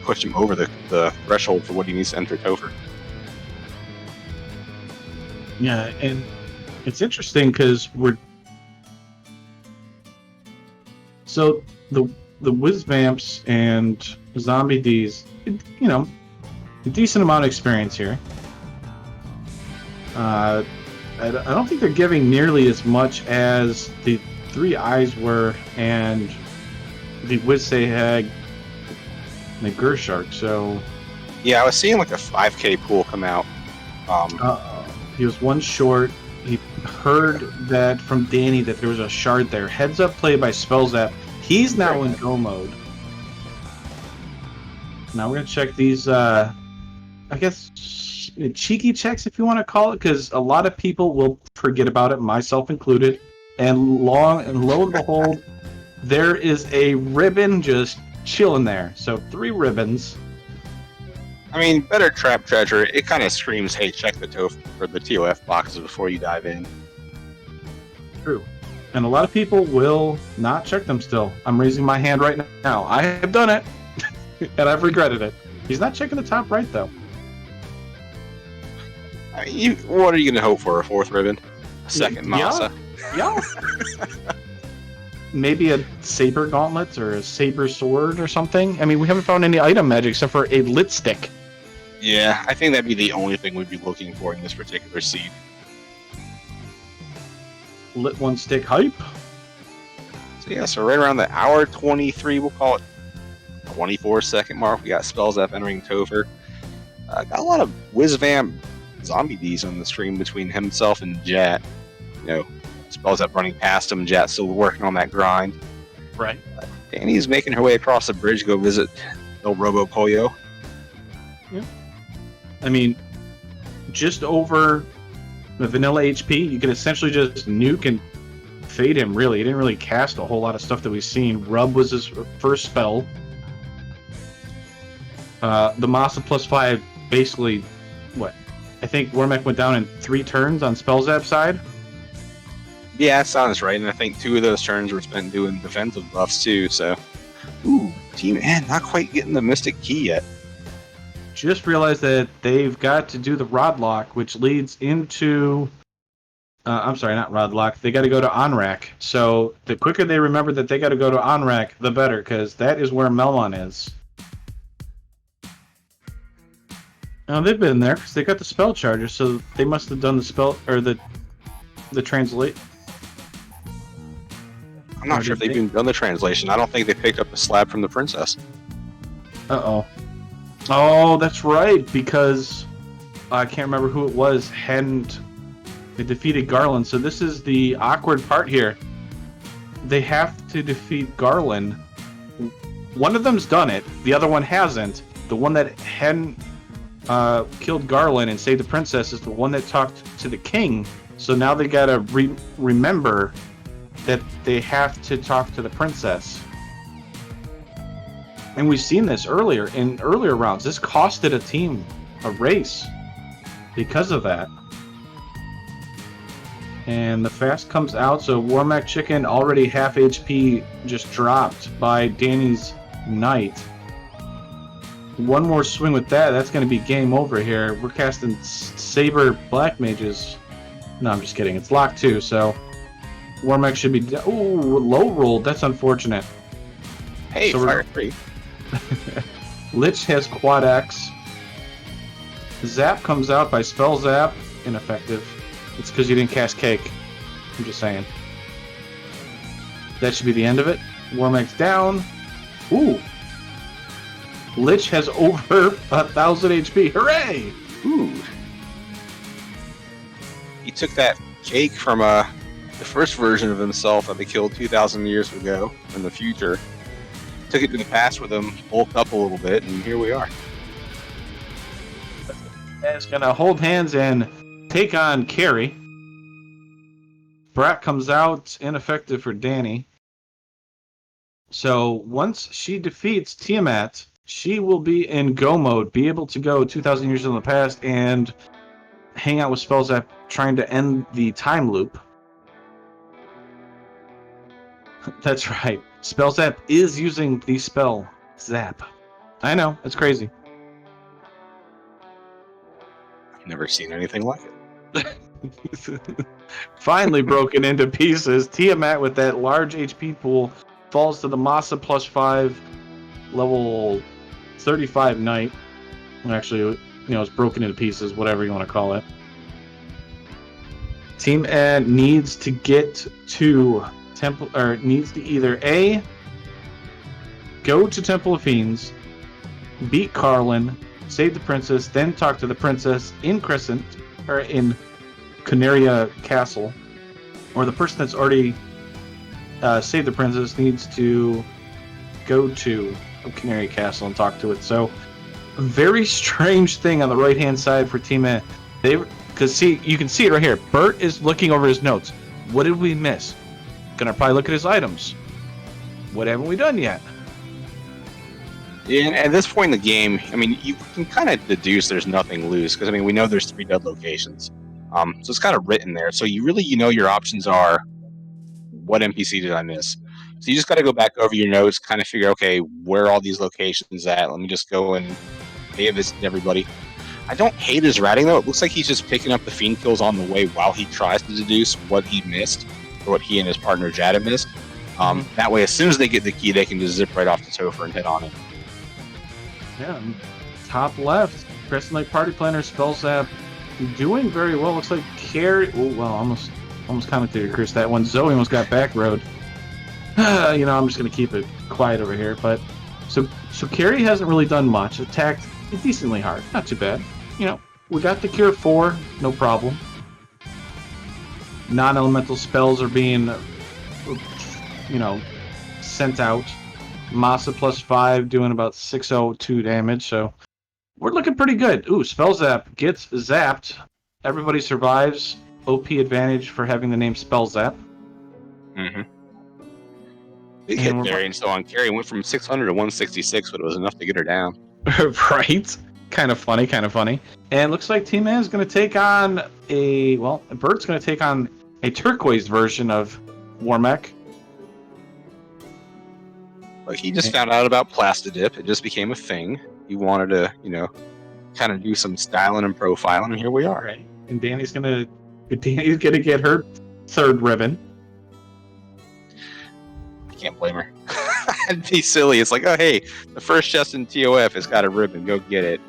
pushed him over the threshold for what he needs to enter Topher. Yeah, and it's interesting because the Whiz Vamps and Zombie D's, you know, a decent amount of experience here. I don't think they're giving nearly as much as the Three Eyes were and the Wizsehag and the Gershark. So Yeah, I was seeing like a 5K pool come out. he was one short. He heard that from Danny that there was a shard there. Heads up play by Spellzap. He's now in go mode. Now we're going to check these, I guess, cheeky checks, if you want to call it, because a lot of people will forget about it, myself included. And lo and behold, there is a ribbon just chilling there. So 3 ribbons. I mean, better trap treasure. It kind of screams, "Hey, check the TOF boxes before you dive in." True. And a lot of people will not check them still. I'm raising my hand right now. I have done it, and I've regretted it. He's not checking the top right, though. I mean, what are you going to hope for? A 4th ribbon? A 2nd Masa? Yeah. Maybe a saber gauntlet or a saber sword or something. I mean, we haven't found any item magic except for a lit stick. Yeah, I think that'd be the only thing we'd be looking for in this particular seed. Lit one stick hype. So yeah, so right around the hour 23, we'll call it 24-second mark, we got Spells Up entering Topher. Got a lot of Whizvamp Zombie D's on the stream between himself and Jat. You know, Spells Up running past him, Jat still working on that grind. Right. Danny's making her way across the bridge to go visit El Robo Pollo. Yeah. I mean, just over the vanilla HP, you can essentially just nuke and fade him, really. He didn't really cast a whole lot of stuff that we've seen. Rub was his first spell. The Masa +5, basically, what? I think Wormack went down in 3 turns on Spellzap side. Yeah, that sounds right, and I think 2 of those turns were spent doing defensive buffs too, so... Ooh, Team N not quite getting the Mystic Key yet. Just realized that they've got to do the Rod Lock, which leads into... I'm sorry, not Rod Lock. They got to go to Onrak. So the quicker they remember that they got to go to Onrak, the better, because that is where Melon is. Now they've been there because they got the spell charger, so they must have done the spell or the translate. I'm not sure if they've even done the translation. I don't think they picked up the slab from the princess. Uh-oh. Oh, that's right, because I can't remember who it was. They defeated Garland, so this is the awkward part here. They have to defeat Garland. One of them's done it, the other one hasn't. The one that hadn't killed Garland and saved the princess is the one that talked to the king. So now they gotta remember that they have to talk to the princess. And we've seen this earlier in earlier rounds. This costed a team a race because of that. And the fast comes out, so Warmack Chicken already half HP just dropped by Danny's Knight. One more swing with that, that's going to be game over here. We're casting Saber Black Mages. No, I'm just kidding. It's locked too, so Warmack should be... Ooh, low rolled. That's unfortunate. Hey, so fire 3. Lich has Quad X. Zap comes out by Spell Zap. Ineffective. It's because you didn't cast Cake. I'm just saying. That should be the end of it. Warmack's down. Ooh. Lich has over 1,000 HP. Hooray! Ooh. He took that cake from the first version of himself that they killed 2,000 years ago in the future. Took it to the past with him, bulked up a little bit, and here we are. It's gonna hold hands and take on Carrie. Brat comes out, ineffective for Danny. So once she defeats Tiamat, she will be in go mode, be able to go 2,000 years in the past and hang out with Spellzap trying to end the time loop. That's right. Spellzap is using the spell Zap. I know, it's crazy. I've never seen anything like it. Finally broken into pieces. Tiamat with that large HP pool falls to the Masa +5 level 35 knight. Actually, it's broken into pieces, whatever you want to call it. Team Ed needs to get to Temple, or needs to either A, go to Temple of Fiends, beat Carlin, save the princess, then talk to the princess in Crescent, or in Canaria Castle, or the person that's already saved the princess needs to go to Canaria Castle and talk to it. So, a very strange thing on the right-hand side for Team Ed. Because you can see it right here. Bert is looking over his notes. What did we miss? Gonna probably look at his items. What haven't we done yet? Yeah, and at this point in the game, I mean, you can kind of deduce there's nothing loose because I mean we know there's 3 dead locations, so it's kind of written there. So your options are, what NPC did I miss? So you just got to go back over your notes, kind of figure, okay, where are all these locations at? Let me just go and pay a visit to everybody. I don't hate his writing though. It looks like he's just picking up the fiend kills on the way while he tries to deduce what he missed or what he and his partner Jada missed. That way, as soon as they get the key, they can just zip right off the Topher and hit on it. Yeah, top left, Crescent Lake Party Planner spells that doing very well. Looks like Carrie. Oh well, almost commented Chris that one. Zoe almost got back road. I'm just gonna keep it quiet over here. But so Carrie hasn't really done much. Attacked decently hard, not too bad. We got the Cure 4, no problem. Non-elemental spells are being, sent out. Masa +5 doing about 602 damage, so we're looking pretty good. Ooh, Spell Zap gets zapped. Everybody survives. OP advantage for having the name Spell Zap. Mm-hmm. Big hit variance on Carrie went from 600 to 166, but it was enough to get her down. Right? Kind of funny. And looks like Team A is going to take on Bert's going to take on a turquoise version of Warmech. Like he just found out about Plastidip. It just became a thing. He wanted to, kind of do some styling and profiling, and here we are. Right. And Danny's gonna get her 3rd ribbon. I can't blame her. It'd be silly. It's like, oh hey, the first chest in TOF has got a ribbon. Go get it.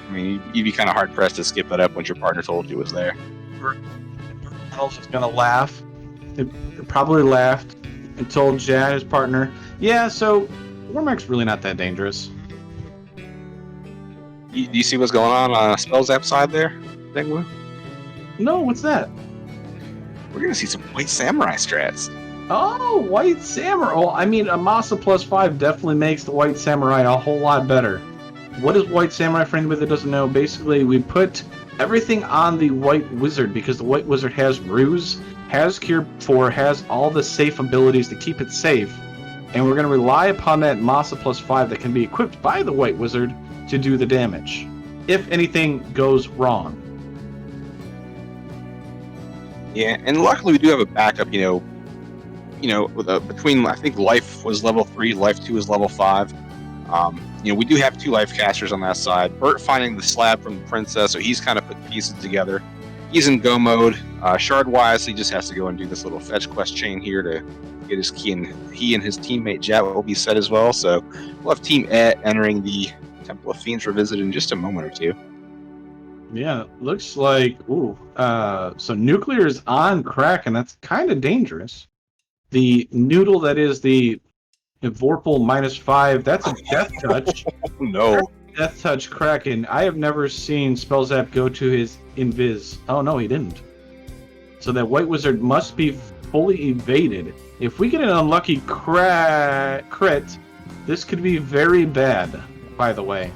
I mean, you'd be kind of hard pressed to skip that up once your partner told you it was there. Else is gonna laugh. They probably laughed and told Jad, his partner, yeah, so Warmech's really not that dangerous. Do you see what's going on Spell Zap side there, Dengwu? No, what's that? We're going to see some White Samurai strats. Oh, White Samurai. Well, I mean, a Masa +5 definitely makes the White Samurai a whole lot better. What is White Samurai, for anybody that doesn't know? Basically, we put everything on the White Wizard because the White Wizard has Ruse, has Cure 4, has all the safe abilities to keep it safe, and we're going to rely upon that Masa +5 that can be equipped by the White Wizard to do the damage, if anything goes wrong. Yeah, and luckily we do have a backup, between, I think Life was level 3, Life 2 is level 5. We do have 2 life casters on that side. Bert finding the slab from the princess, so he's kind of put pieces together. He's in go mode. Shard-wise, he just has to go and do this little fetch quest chain here to get his key, and he and his teammate Jet will be set as well. So we'll have Team E entering the Temple of Fiends Revisited in just a moment or two. Yeah, looks like, so Nuclear is on crack, and that's kind of dangerous. The noodle that is the Vorpal -5, that's a Death Touch. No. Death Touch Kraken. I have never seen Spell Zap go to his Invis. Oh, no, he didn't. So that White Wizard must be fully evaded. If we get an unlucky crit, this could be very bad, by the way.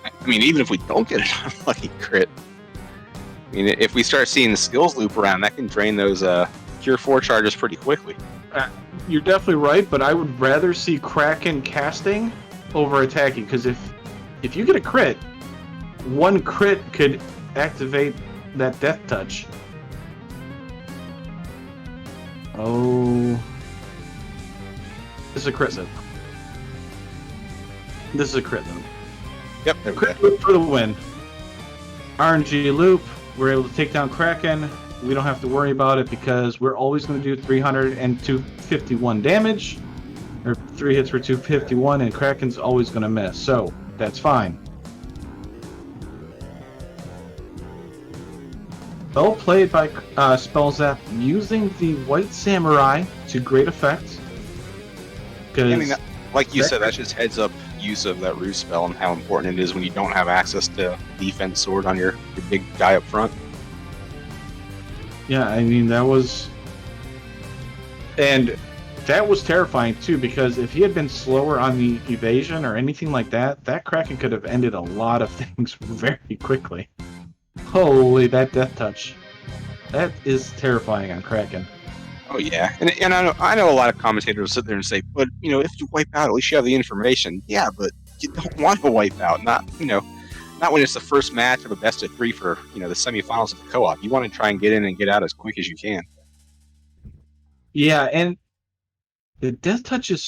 I mean, even if we don't get an unlucky crit, I mean, if we start seeing the skills loop around, that can drain those Cure 4 charges pretty quickly. You're definitely right, but I would rather see Kraken casting over attacking, because if you get a crit, one crit could activate that Death Touch. Oh. This is a crit, though. This is a crit, though. Yep. Crit loop for the win. RNG loop. We're able to take down Kraken. we don't have to worry about it because we're always going to do 300 and 251 damage, or 3 hits for 251, and Kraken's always going to miss, so that's fine. Well played by Spellzap using the White Samurai to great effect. I mean, like you said, that's just heads up use of that roost spell and how important it is when you don't have access to defense sword on your big guy up front. Yeah, I mean, that was terrifying too, because if he had been slower on the evasion or anything like that, that Kraken could have ended a lot of things very quickly. Holy, that death touch. That is terrifying on Kraken. Oh yeah, and I know a lot of commentators will sit there and say, but if you wipe out, at least you have the information. Yeah, but you don't want to wipe out, not when it's the first match of a best of 3 for the semifinals of the co-op. You want to try and get in and get out as quick as you can. Yeah, and the death touch is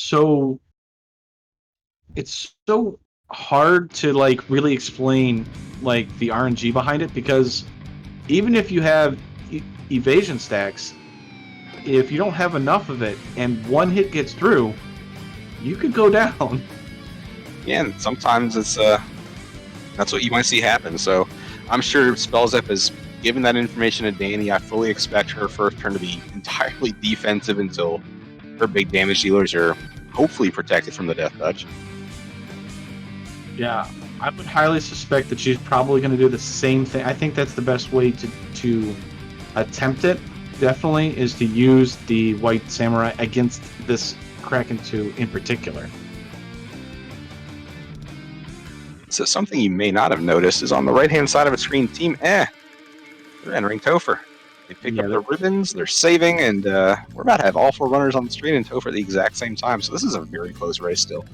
it's so hard to really explain the RNG behind it, because even if you have evasion stacks, if you don't have enough of it and one hit gets through, you could go down. Yeah, and sometimes it's that's what you might see happen. So I'm sure Spellzap has given that information to Danny. I fully expect her first turn to be entirely defensive until her big damage dealers are hopefully protected from the death touch. Yeah, I would highly suspect that she's probably going to do the same thing. I think that's the best way to attempt it, definitely, is to use the White Samurai against this Kraken 2 in particular. So something you may not have noticed is on the right-hand side of the screen, Team they're entering Topher. They picked up their ribbons, they're saving, and we're about to have all 4 runners on the screen and Topher at the exact same time. So this is a very close race still.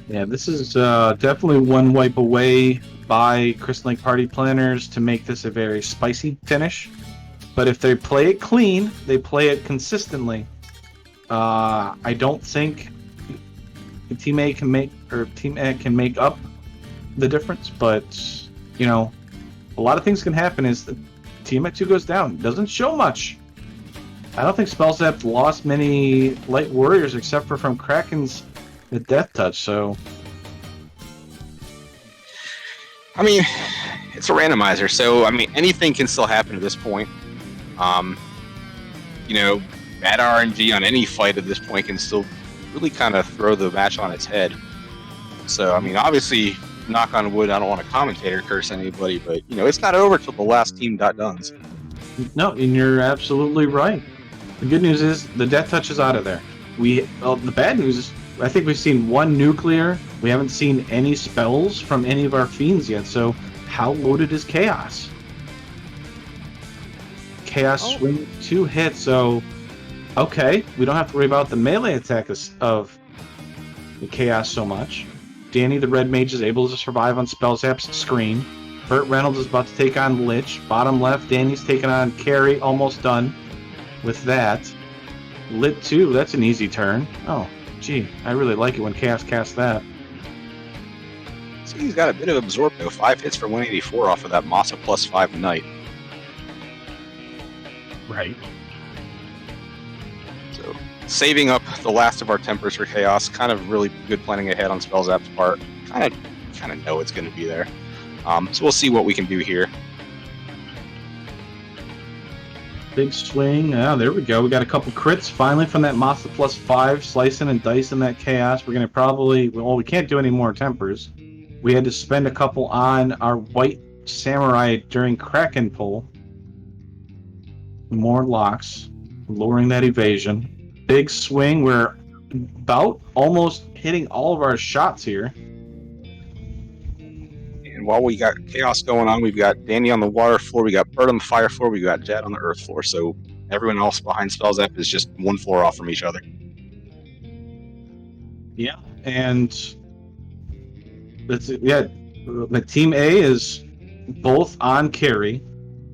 Yeah, this is definitely one wipe away by Crystal Lake Party Planners to make this a very spicy finish. But if they play it clean, they play it consistently, I don't think Team A can make up the difference. But a lot of things can happen. Is the Team A2 goes down, it doesn't show much. I don't think Spellzap lost many light warriors except for from Kraken's the death touch. So I mean, it's a randomizer, so I mean anything can still happen at this point. Bad RNG on any fight at this point can still really kind of throw the match on its head. So I mean, obviously, knock on wood, I don't want to commentator curse anybody, but it's not over till the last team dones. No, and you're absolutely right. The good news is the death touch is out of there. The bad news is I think we've seen one nuclear. We haven't seen any spells from any of our fiends yet. So how loaded is Chaos? Chaos swing 2 hits. So okay, we don't have to worry about the melee attack of the Chaos so much. Danny the Red Mage is able to survive on Spellzap's screen. Burt Reynolds is about to take on Lich. Bottom left, Danny's taking on Carrie. Almost done with that. Lit 2, that's an easy turn. Oh, gee, I really like it when Chaos casts that. So he's got a bit of absorb though. 5 hits for 184 off of that Massa +5 Knight. Right. So saving up the last of our tempers for Chaos, kind of really good planning ahead on Spellzap's part. Kind of know it's going to be there. So we'll see what we can do here. Big swing. Ah, there we go. We got a couple crits finally from that Massa +5, slicing and dicing that Chaos. We're going to we can't do any more tempers. We had to spend a couple on our White Samurai during Kraken pull. More locks, lowering that evasion. Big swing. We're about almost hitting all of our shots here. And while we got Chaos going on, we've got Danny on the water floor, we got Bert on the fire floor, we got Jet on the earth floor. So everyone else behind Spellzap is just one floor off from each other. Yeah, and that's it. Yeah, the Team A is both on Carrie.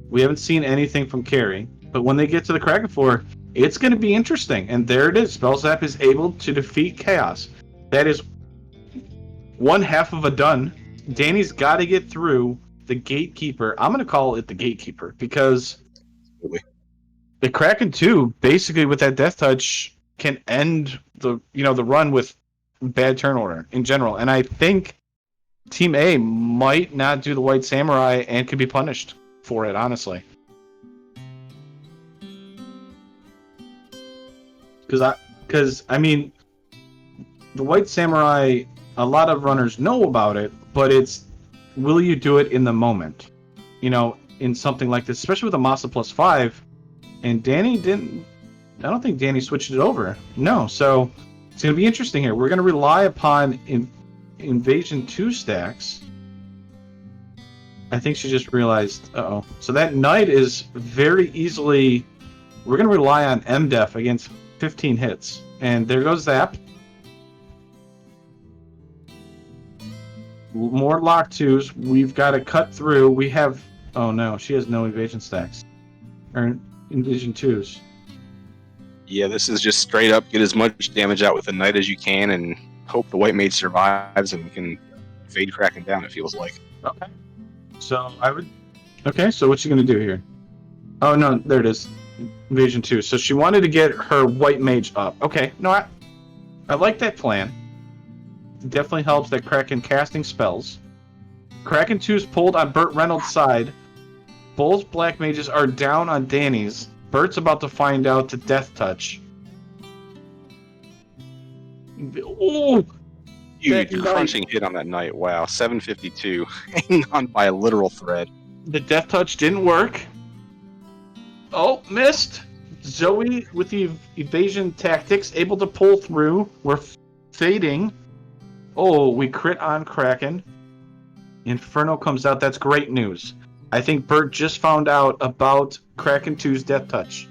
We haven't seen anything from Carrie, but when they get to the Kraken floor, it's going to be interesting. And there it is. Spellzap is able to defeat Chaos. That is one half of a done. Danny's got to get through the gatekeeper. I'm going to call it the gatekeeper because Really. the Kraken 2, basically with that death touch, can end the run with bad turn order in general. And I think Team A might not do the White Samurai and could be punished for it, honestly. Because I mean, the White Samurai, a lot of runners know about it, but it's, will you do it in the moment? In something like this, especially with a Masa +5, and Danny didn't. I don't think Danny switched it over. No, so it's going to be interesting here. We're going to rely upon Invasion 2 stacks. I think she just realized. Uh-oh. So that knight is very easily. We're going to rely on MDef against 15 hits, and there goes Zap. More lock 2s. We've got to cut through. We have. Oh no, she has no evasion stacks. Or Invasion 2s. Yeah, this is just straight up get as much damage out with the knight as you can and hope the white mage survives and we can fade Kraken down, it feels like. Okay. So I would. Okay, so what's she going to do here? Oh no, there it is. Invasion 2. So she wanted to get her white mage up. Okay, no, I like that plan. It definitely helps that Kraken casting spells. Kraken 2's pulled on Burt Reynolds' side. Both black mages are down on Danny's. Bert's about to find out the death touch. Oh! Huge crunching hit on that knight. Wow, 752. Hanging on by a literal thread. The death touch didn't work. Oh, missed! Zoe with the evasion tactics, able to pull through. We're fading. Oh, we crit on Kraken. Inferno comes out. That's great news. I think Bert just found out about Kraken 2's death touch.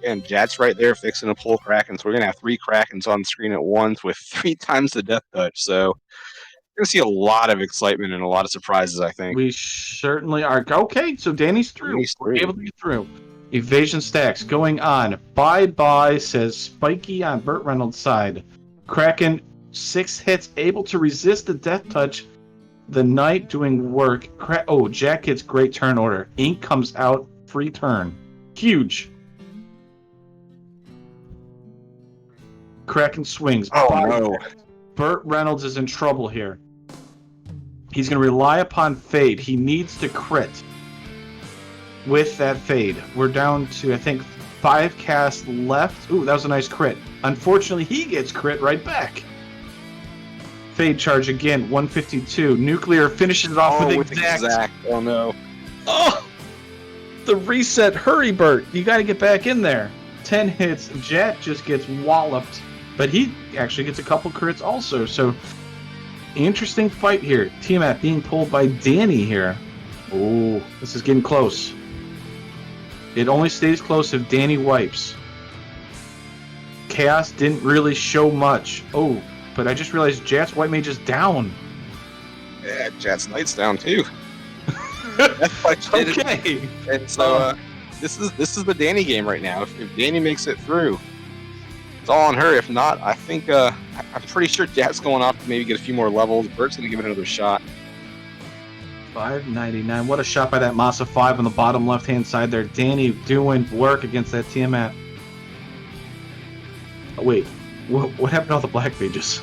And Jat's right there fixing to pull Kraken. So we're going to have 3 Krakens on the screen at once with 3 times the death touch. So we're going to see a lot of excitement and a lot of surprises, I think. We certainly are. Okay, so Danny's through. Danny's We're able to get through. Evasion stacks going on. Bye-bye, says Spiky on Burt Reynolds' side. Kraken, 6 hits, able to resist the death touch. The knight doing work. Oh, Jack gets great turn order. Ink comes out, free turn. Huge. Kraken swings. Oh, no. Burt Reynolds is in trouble here. He's going to rely upon fade. He needs to crit with that fade. We're down to, I think, 5 casts left. Ooh, that was a nice crit. Unfortunately, he gets crit right back. Fade charge again, 152. Nuclear finishes it off with exact. Oh, no. Oh! The reset. Hurry, Bert. You got to get back in there. 10 hits. Jet just gets walloped. But he actually gets a couple crits also. So, interesting fight here. Tiamat being pulled by Danny here. Oh, this is getting close. It only stays close if Danny wipes. Chaos didn't really show much. Oh, but I just realized Jat's white mage is down. Yeah, Jat's knight's down too. Okay. And so this is the Danny game right now. If Danny makes it through, it's all on her. If not, I think I'm pretty sure Jat's going off to maybe get a few more levels. Bert's gonna give it another shot. 599. What a shot by that Masa 5 on the bottom left-hand side there. Danny doing work against that Tiamat. Oh, wait. What happened to all the black mages?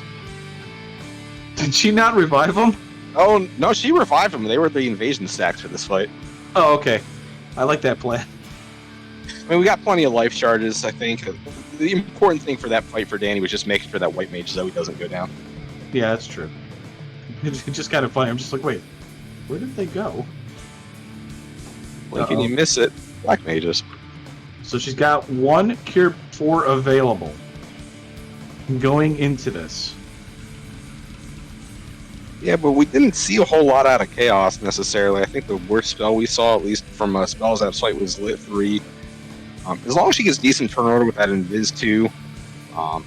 Did she not revive them? Oh, no, she revived them. They were the invasion stacks for this fight. Oh, okay. I like that plan. I mean, we got plenty of life charges, I think. The important thing for that fight for Danny was just making sure that white mage Zoe doesn't go down. Yeah, that's true. It's just kind of funny. I'm just like, wait. Where did they go? Like, can you miss it? Black mages. So she's got 1 Cure 4 available going into this. Yeah, but we didn't see a whole lot out of Chaos necessarily. I think the worst spell we saw, at least from Spells App site, was Lit 3. As long as she gets decent turn order with that Invis 2, I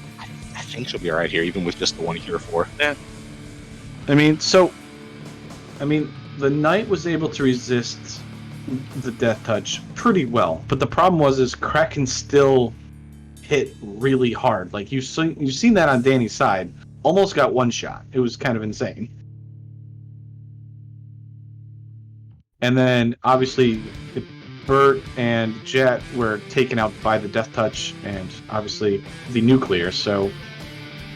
think she'll be alright here, even with just the 1 Cure 4. Yeah. I mean, the knight was able to resist the death touch pretty well, but the problem is Kraken still hit really hard. Like you've seen that on Danny's side. Almost got one shot. It was kind of insane. And then obviously Bert and Jet were taken out by the Death Touch and obviously the Nuclear. So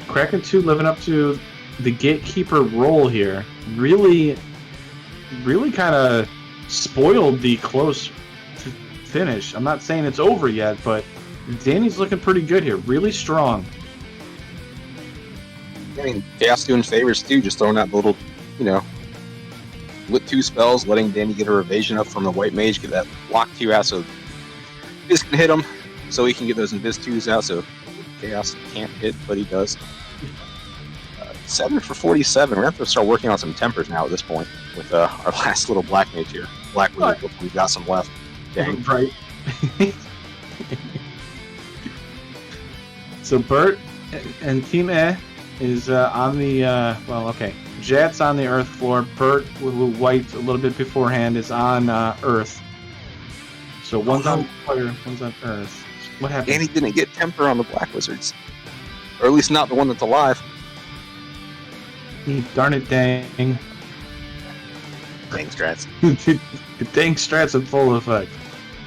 Kraken 2 living up to the gatekeeper role here. Really kind of spoiled the close finish. I'm not saying it's over yet, but Danny's looking pretty good here. Really strong. I mean, Chaos doing favors too, just throwing out the little, with 2 spells, letting Danny get her evasion up from the White Mage, get that block 2 out so Invis can hit him, so he can get those Invis 2s out, so Chaos can't hit, but he does. 7 for 47. We're going to have to start working on some tempers now at this point with our last little Black Mage here. Black Wizard, if we've got some left. Dang. Right. So Bert and Team E is on the, Jet's on the Earth floor. Bert, who wiped a little bit beforehand, is on Earth. So one's on fire, one's on Earth. What happened? Danny didn't get temper on the Black Wizards. Or at least not the one that's alive. Darn it, dang. Dang strats. The dang strats in full effect.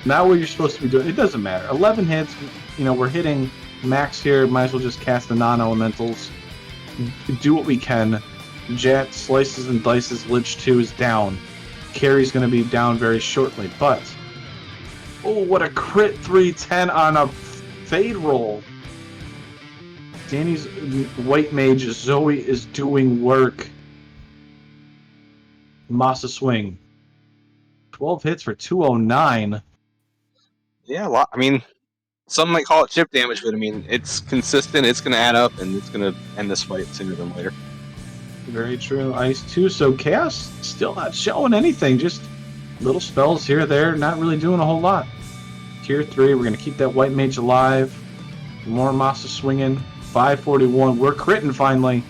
Now what you're supposed to be doing, it doesn't matter. 11 hits, we're hitting max here. Might as well just cast the non-elementals. Do what we can. Jet slices and dices. Lich 2 is down. Carrie's going to be down very shortly. But, oh, what a crit 310 on a fade roll. Danny's White Mage Zoe is doing work. Masa swing. 12 hits for 209. Yeah, a lot. I mean, some might call it chip damage, but I mean, it's consistent, it's going to add up, and it's going to end this fight sooner than later. Very true. Ice 2, so Chaos still not showing anything, just little spells here or there, not really doing a whole lot. Tier 3, we're going to keep that White Mage alive. More Masa swinging. 541, we're critting finally.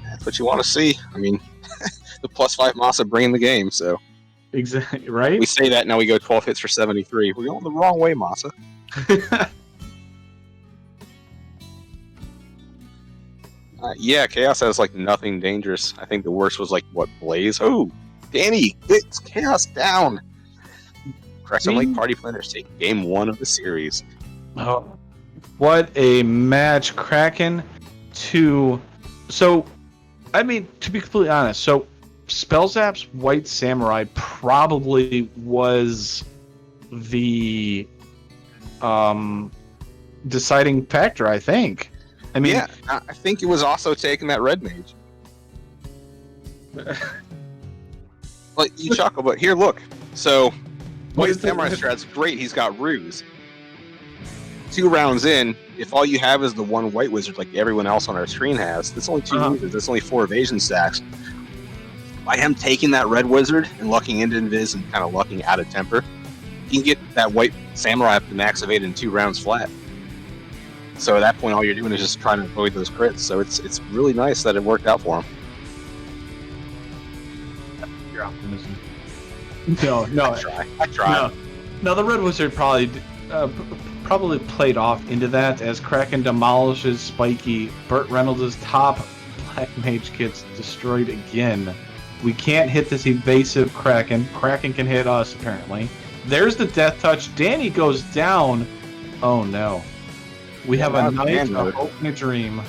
That's what you want to see. I mean, the +5 Masa bringing the game, so. Exactly, right? We say that, now we go 12 hits for 73. We're going the wrong way, Masa. Yeah, Chaos has nothing dangerous. I think the worst was Blaze. Oh, Danny gets Chaos down. Crescent Lake Party Planners take game 1 of the series. Oh, what a match. Kraken 2. So, I mean, to be completely honest, so Spellzap's White Samurai probably was the deciding factor, I think. I mean, yeah, I think it was also taking that Red Mage. You chuckle, but here, look. So, White Samurai strat's great. He's got Ruse. 2 rounds in, if all you have is the 1 White Wizard like everyone else on our screen has, that's only 2 Ruses. That's only 4 evasion stacks. By him taking that Red Wizard and lucking into Invis and kind of lucking out of temper, he can get that White Samurai up to max evade in 2 rounds flat. So at that point, all you're doing is just trying to avoid those crits. So it's really nice that it worked out for him. Your optimism. No. I try. No, the Red Wizard probably played off into that as Kraken demolishes Spiky. Burt Reynolds' top Black Mage gets destroyed again. We can't hit this evasive Kraken. Kraken can hit us, apparently. There's the Death Touch. Danny goes down. Oh, no. We have a Night, a Hope, and a Dream.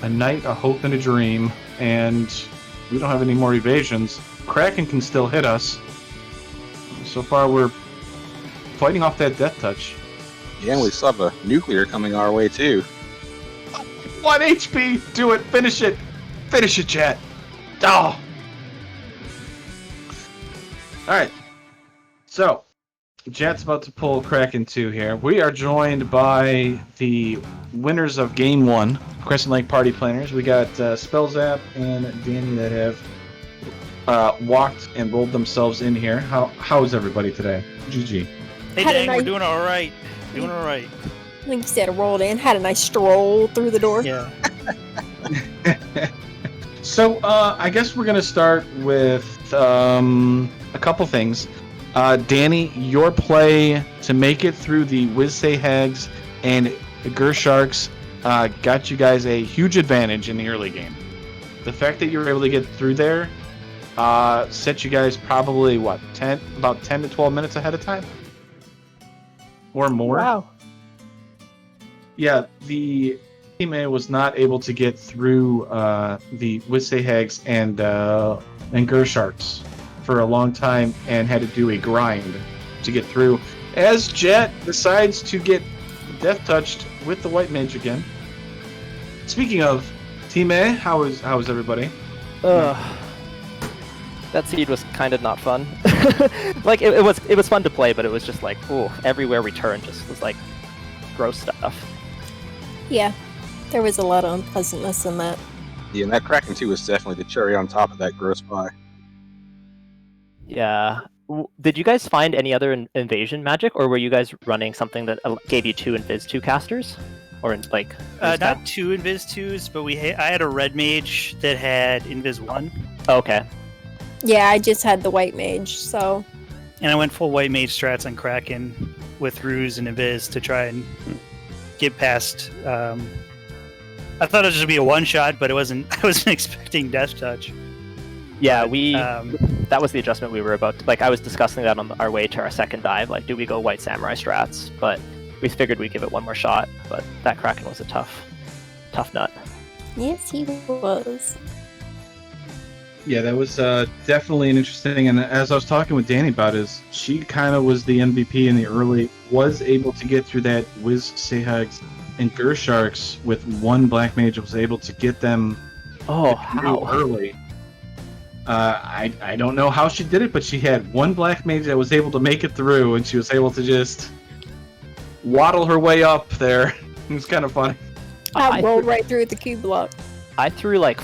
A Night, a Hope, and a Dream. And we don't have any more evasions. Kraken can still hit us. So far, we're fighting off that Death Touch. Yeah, we still have a Nuclear coming our way, too. 1 HP! Do it! Finish it! Finish it, Jet! Oh! Alright. So, Jet's about to pull Kraken 2 here. We are joined by the winners of Game 1, Crescent Lake Party Planners. We got Spellzap and Danny that have walked and rolled themselves in here. How is everybody today? GG. Hey, Had a dang, nice- we're doing all right. Doing all right. I think you said rolled in, had a nice stroll through the door. Yeah. So, I guess we're going to start with a couple things. Danny, your play to make it through the Wizsay Hags and the Gersharks got you guys a huge advantage in the early game. The fact that you were able to get through there set you guys probably about 10 to 12 minutes ahead of time, or more. Wow. Yeah, the Team A was not able to get through the Wissehags and Gersharks for a long time and had to do a grind to get through. As Jet decides to get death touched with the White Mage again. Speaking of Team A, how is everybody? That seed was kind of not fun. Like it was fun to play, but it was just like, ooh, everywhere we turned just was like gross stuff. Yeah, there was a lot of unpleasantness in that. Yeah, and that Kraken 2 was definitely the cherry on top of that gross pie. Yeah. Did you guys find any other invasion magic, or were you guys running something that gave you 2 Invis 2 casters? Or like not 2 Invis 2s, but I had a red mage that had Invis 1. Oh, okay. Yeah, I just had the white mage, so... And I went full white mage strats on Kraken with Ruse and Invis to try and get past... I thought it was just be a one-shot, but I wasn't expecting Death Touch. Yeah, But, that was the adjustment we were about to, like, I was discussing that on our way to our second dive, like, do we go White Samurai strats? But we figured we'd give it one more shot, but that Kraken was a tough nut. Yes, he was. Yeah, that was definitely an interesting, and as I was talking with Danny about is, she kind of was the MVP in the early, was able to get through that Wissehags and Gersharks with one Black Mage, was able to get them how early. I don't know how she did it, but she had one Black Mage that was able to make it through, and she was able to just waddle her way up there. It was kind of funny. I rolled right through the Q block. I threw like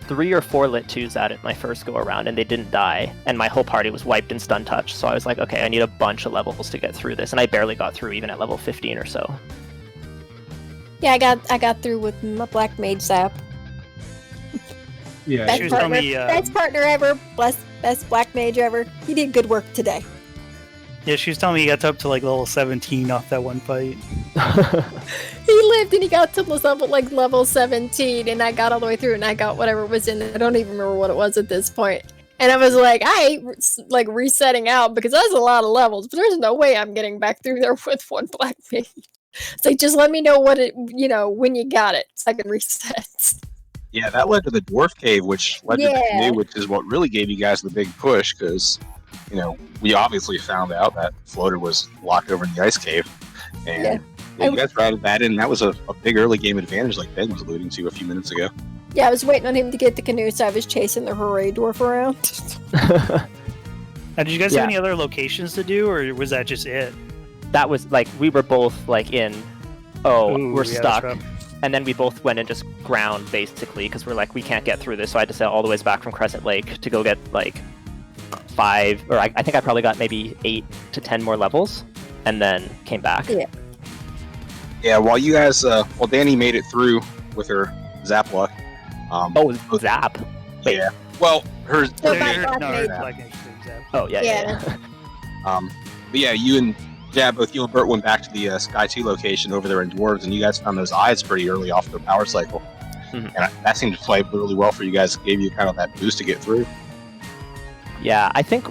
3 or 4 lit 2s at it my first go around, and they didn't die, and my whole party was wiped in stun touch, so I was like, okay, I need a bunch of levels to get through this, and I barely got through even at level 15 or so. Yeah, I got through with my black mage zap. Yeah, She was telling me, best partner ever, best black mage ever. He did good work today. yeah, she was telling me he got up to like level 17 off that one fight. He lived and he got to level 17, and I got all the way through, and I got whatever was in it. I don't even remember what it was at this point. And I was like, I ain't resetting out because that's a lot of levels, but there's no way I'm getting back through there with one black mage. It's like, just let me know when you got it, so I can reset. Yeah, that led to the Dwarf Cave, which led to the canoe, which is what really gave you guys the big push, because, we obviously found out that Floater was locked over in the ice cave, and you guys routed that in. That was a big early game advantage, like Ben was alluding to a few minutes ago. Yeah, I was waiting on him to get the canoe, so I was chasing the Hooray Dwarf around. Now, did you guys have any other locations to do, or was that just it? That was like, we were both like in, we're stuck. That's rough. And then we both went and just ground, basically, because we're like, we can't get through this. So I had to sail all the ways back from Crescent Lake to go get, like, 5, or I think I probably got maybe 8 to 10 more levels, and then came back. Yeah. Yeah, while you guys, while Danny made it through with her zap luck. Zap? Wait. Yeah. Well, her... No, my black No, mage. Black Mage, exactly. Oh, yeah. But yeah, both you and Bert went back to the Sky 2 location over there in Dwarves, and you guys found those eyes pretty early off their power cycle. Mm-hmm. And that seemed to play really well for you guys. Gave you kind of that boost to get through. Yeah, I think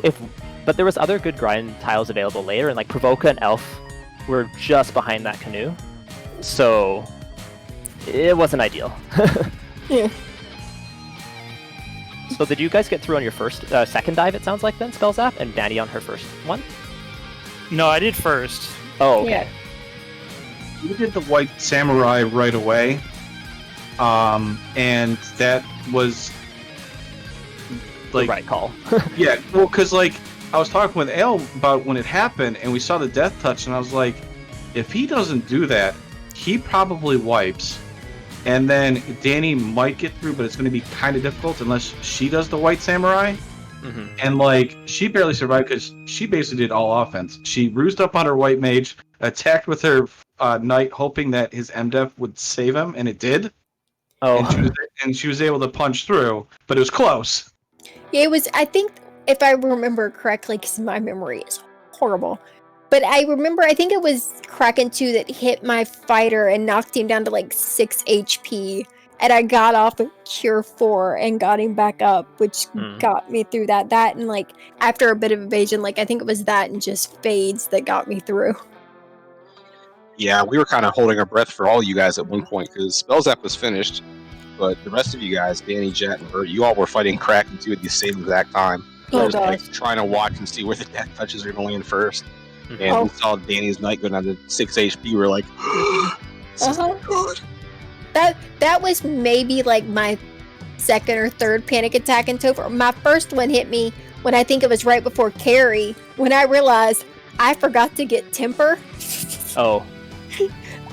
but there was other good grind tiles available later, and like Provoca and Elf were just behind that canoe, so it wasn't ideal. Yeah. So did you guys get through on your second dive, it sounds like, then, Spellzap, and Danny on her first one? No, I did first. Oh, okay. Yeah. We did the White Samurai right away, and that was like The right call. yeah, well, because I was talking with Ale about when it happened, and we saw the death touch, and I was like, if he doesn't do that, he probably wipes, and then Danny might get through, but it's going to be kind of difficult unless she does the White Samurai. Mm-hmm. And she barely survived because she basically did all offense. She rused up on her white mage, attacked with her knight, hoping that his MDef would save him, and it did. Oh. And she was able to punch through, but it was close. Yeah, it was, I think, if I remember correctly, because my memory is horrible, but I think it was Kraken 2 that hit my fighter and knocked him down to 6 HP, and I got off of Cure 4 and got him back up, which got me through that. That and like after a bit of evasion, like I think it was that and just fades that got me through. Yeah, we were kind of holding our breath for all you guys at one point because Spell Zap was finished, but the rest of you guys, Danny, Jet, and Bert, you all were fighting Kraken 2 at the same exact time. Oh, Just, like, trying to watch and see where the death touches are going to land first. And we saw Danny's Knight go down to 6 HP. We were like, this is good. That was maybe like my second or third panic attack in Topher. My first one hit me when I think it was right before Carry, when I realized I forgot to get Temper. Oh.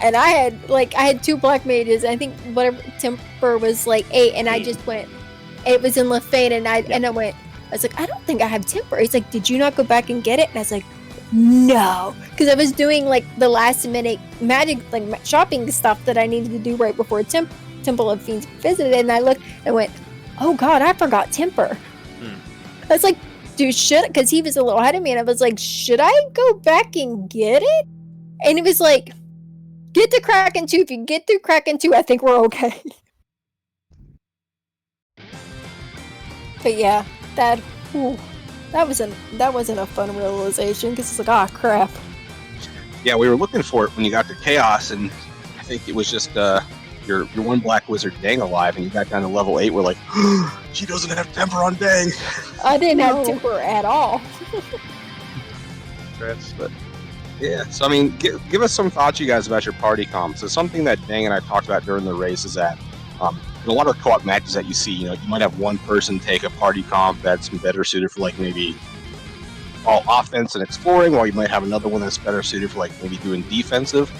And I had 2 black mages. I think whatever Temper was like 8, and I just went. It was in Lefane, and I was like, I don't think I have Temper. He's like, did you not go back and get it? And I was like, no, because I was doing like the last minute magic, like shopping stuff that I needed to do right before Temple of Fiends visited, and I looked and went, oh god, I forgot Temper. I was like, dude, because he was a little ahead of me, and I was like, should I go back and get it? And it was like, get to Kraken 2. If you get through Kraken 2, I think we're okay. But yeah, that wasn't a fun realization, because it's like, ah, crap. Yeah, we were looking for it when you got to Chaos, and I think it was just your one black wizard Dang alive, and you got down to level 8. We're like, she doesn't have Temper on Dang. I didn't have Temper at all. But yeah, so I mean, give us some thoughts, you guys, about your party comp. So something that Dang and I talked about during the race is that in a lot of co-op matches that you see, you might have one person take a party comp that's better suited for like maybe all offense and exploring, while you might have another one that's better suited for like maybe doing defensive.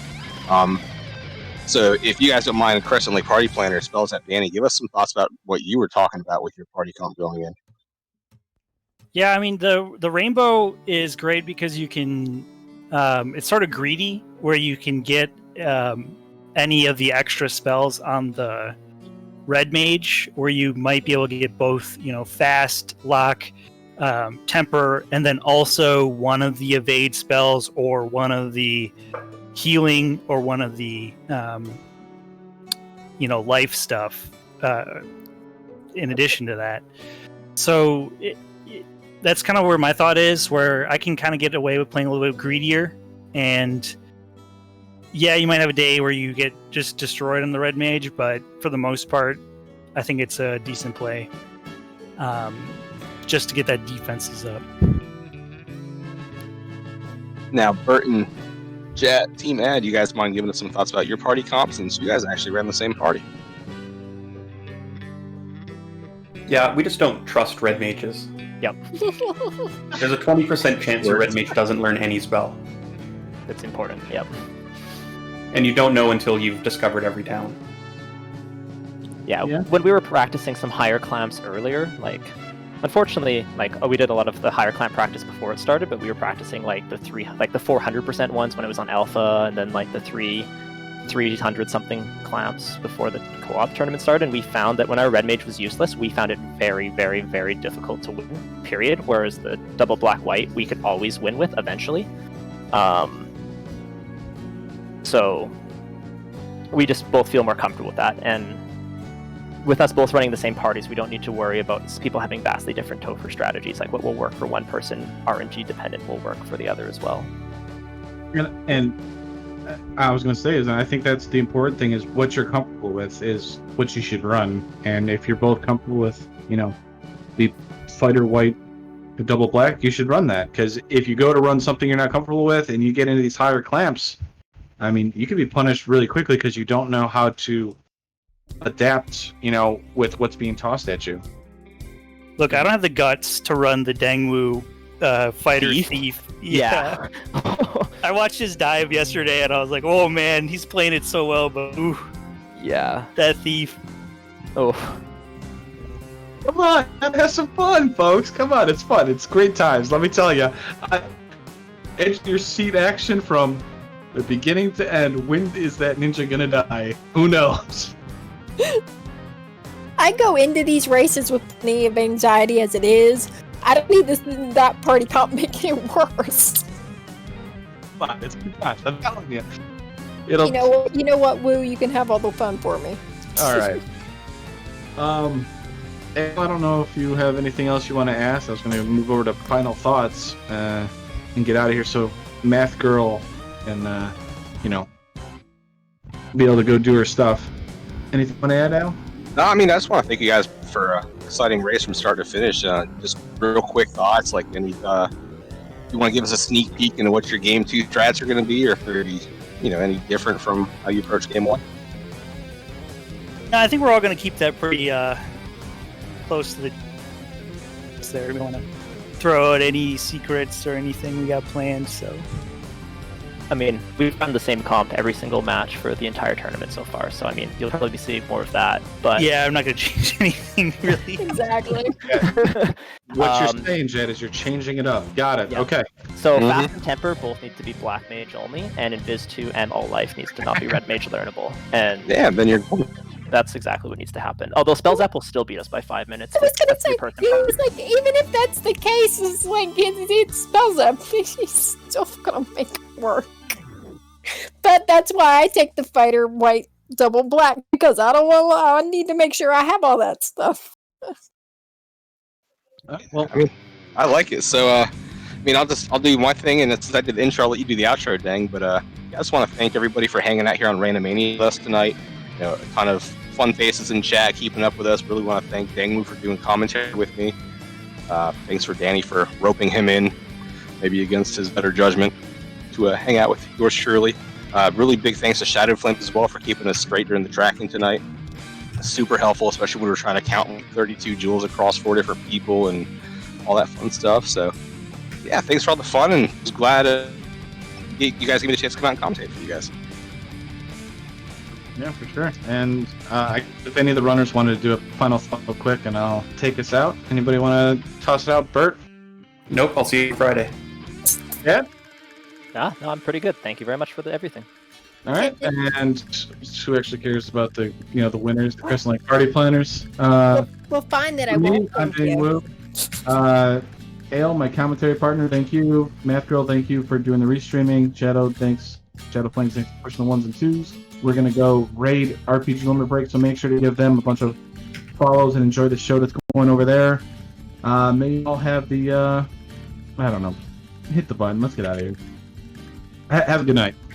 So if you guys don't mind, Crescent Lake Party Planner, Spells at Danny, give us some thoughts about what you were talking about with your party comp going in. Yeah, I mean the rainbow is great because you can. It's sort of greedy, where you can get any of the extra spells on the red mage, where you might be able to get both, fast, lock, temper, and then also one of the evade spells, or one of the healing, or one of the life stuff in addition to that. So that's kind of where my thought is, where I can kind of get away with playing a little bit greedier. And yeah, you might have a day where you get just destroyed on the red mage, but for the most part, I think it's a decent play, just to get that defenses up. Now, Burton, Jet, Team Ed, you guys mind giving us some thoughts about your party comp, since you guys actually ran the same party? Yeah, we just don't trust red mages. Yep. There's a 20% chance your red mage doesn't learn any spell. That's important. Yep. And you don't know until you've discovered every town. Yeah. When we were practicing some higher clamps earlier, unfortunately, we did a lot of the higher clamp practice before it started, but we were practicing the 400% ones when it was on alpha, and then the 300 something clamps before the co-op tournament started, and we found that when our red mage was useless, we found it very, very, very difficult to win, period. Whereas the double black white we could always win with eventually. So we just both feel more comfortable with that, and with us both running the same parties, we don't need to worry about people having vastly different Topher strategies. Like what will work for one person, RNG dependent, will work for the other as well. And I was going to say is, and I think that's the important thing, is what you're comfortable with is what you should run. And if you're both comfortable with, the fighter white, the double black, you should run that. Because if you go to run something you're not comfortable with and you get into these higher clamps, I mean, you can be punished really quickly because you don't know how to adapt, with what's being tossed at you. Look, I don't have the guts to run the Dangwu fighter thief. Yeah. I watched his dive yesterday, and I was like, oh man, he's playing it so well, but ooh, yeah, that thief. Oh. Come on, have some fun, folks. Come on, it's fun. It's great times. Let me tell you. Edge of your seat action from the beginning to end. When is that ninja gonna die? Who knows? I go into these races with plenty of anxiety as it is. I don't need that party comp making it worse. Come on, it's gosh, I'm telling you. You know what, Woo? You can have all the fun for me. All right. I don't know if you have anything else you want to ask. I was going to move over to final thoughts and get out of here so Math Girl can, be able to go do her stuff. Anything you want to add, Al? No, I mean, I just want to thank you guys for an exciting race from start to finish. Just real quick thoughts, like any, you want to give us a sneak peek into what your game 2 strats are going to be, or if they're any different from how you approach game 1? No, I think we're all going to keep that pretty close to the there. We don't want to throw out any secrets or anything we got planned. So, I mean, we've run the same comp every single match for the entire tournament so far. So, I mean, you'll probably be seeing more of that. But yeah, I'm not going to change anything really. Exactly. What you're saying, Jed, is you're changing it up. Got it. Yeah. Okay. So Fast and Temper both need to be Black Mage only, and Invis 2 and All Life needs to not be Red Mage learnable. And Yeah, then you're. that's exactly what needs to happen. Although Spells App will still beat us by 5 minutes. I was gonna That's say, the person. it was like, even if that's the case, it's like it spells up. He's still gonna make it work. But that's why I take the fighter white double black, because I need to make sure I have all that stuff. Well, I mean, I like it. So, I mean, I'll do my thing, and since I did the intro, I'll let you do the outro, Dang. But I just want to thank everybody for hanging out here on Randomania with us tonight. A ton of fun faces in chat, keeping up with us. Really want to thank Dangmu for doing commentary with me. Thanks for Danny for roping him in, maybe against his better judgment, to hang out with yours truly. Really big thanks to Shadow Flame as well for keeping us straight during the tracking tonight. Super helpful, especially when we were trying to count 32 jewels across 4 different people and all that fun stuff. So, yeah, thanks for all the fun, and just glad you guys give me the chance to come out and commentate for you guys. yeah, for sure. And if any of the runners wanted to do a final thought real quick, and I'll take us out. Anybody want to toss it out? Bert? Nope, I'll see you Friday. Yeah? Yeah, no, I'm pretty good. Thank you very much for everything. All right. And who actually cares about the the winners, the Crescent Lake Party Planners? We'll find that I For me, won't. I'm Thank Dane you. Wu. Ale, my commentary partner, thank you. Math Girl, thank you for doing the restreaming. Shadow, thanks. Shadow Flames, thanks for pushing the 1s and 2s. We're going to go raid RPG Limit Break, so make sure to give them a bunch of follows and enjoy the show that's going over there. Maybe I'll have the, I don't know. Hit the button. Let's get out of here. Have a good night.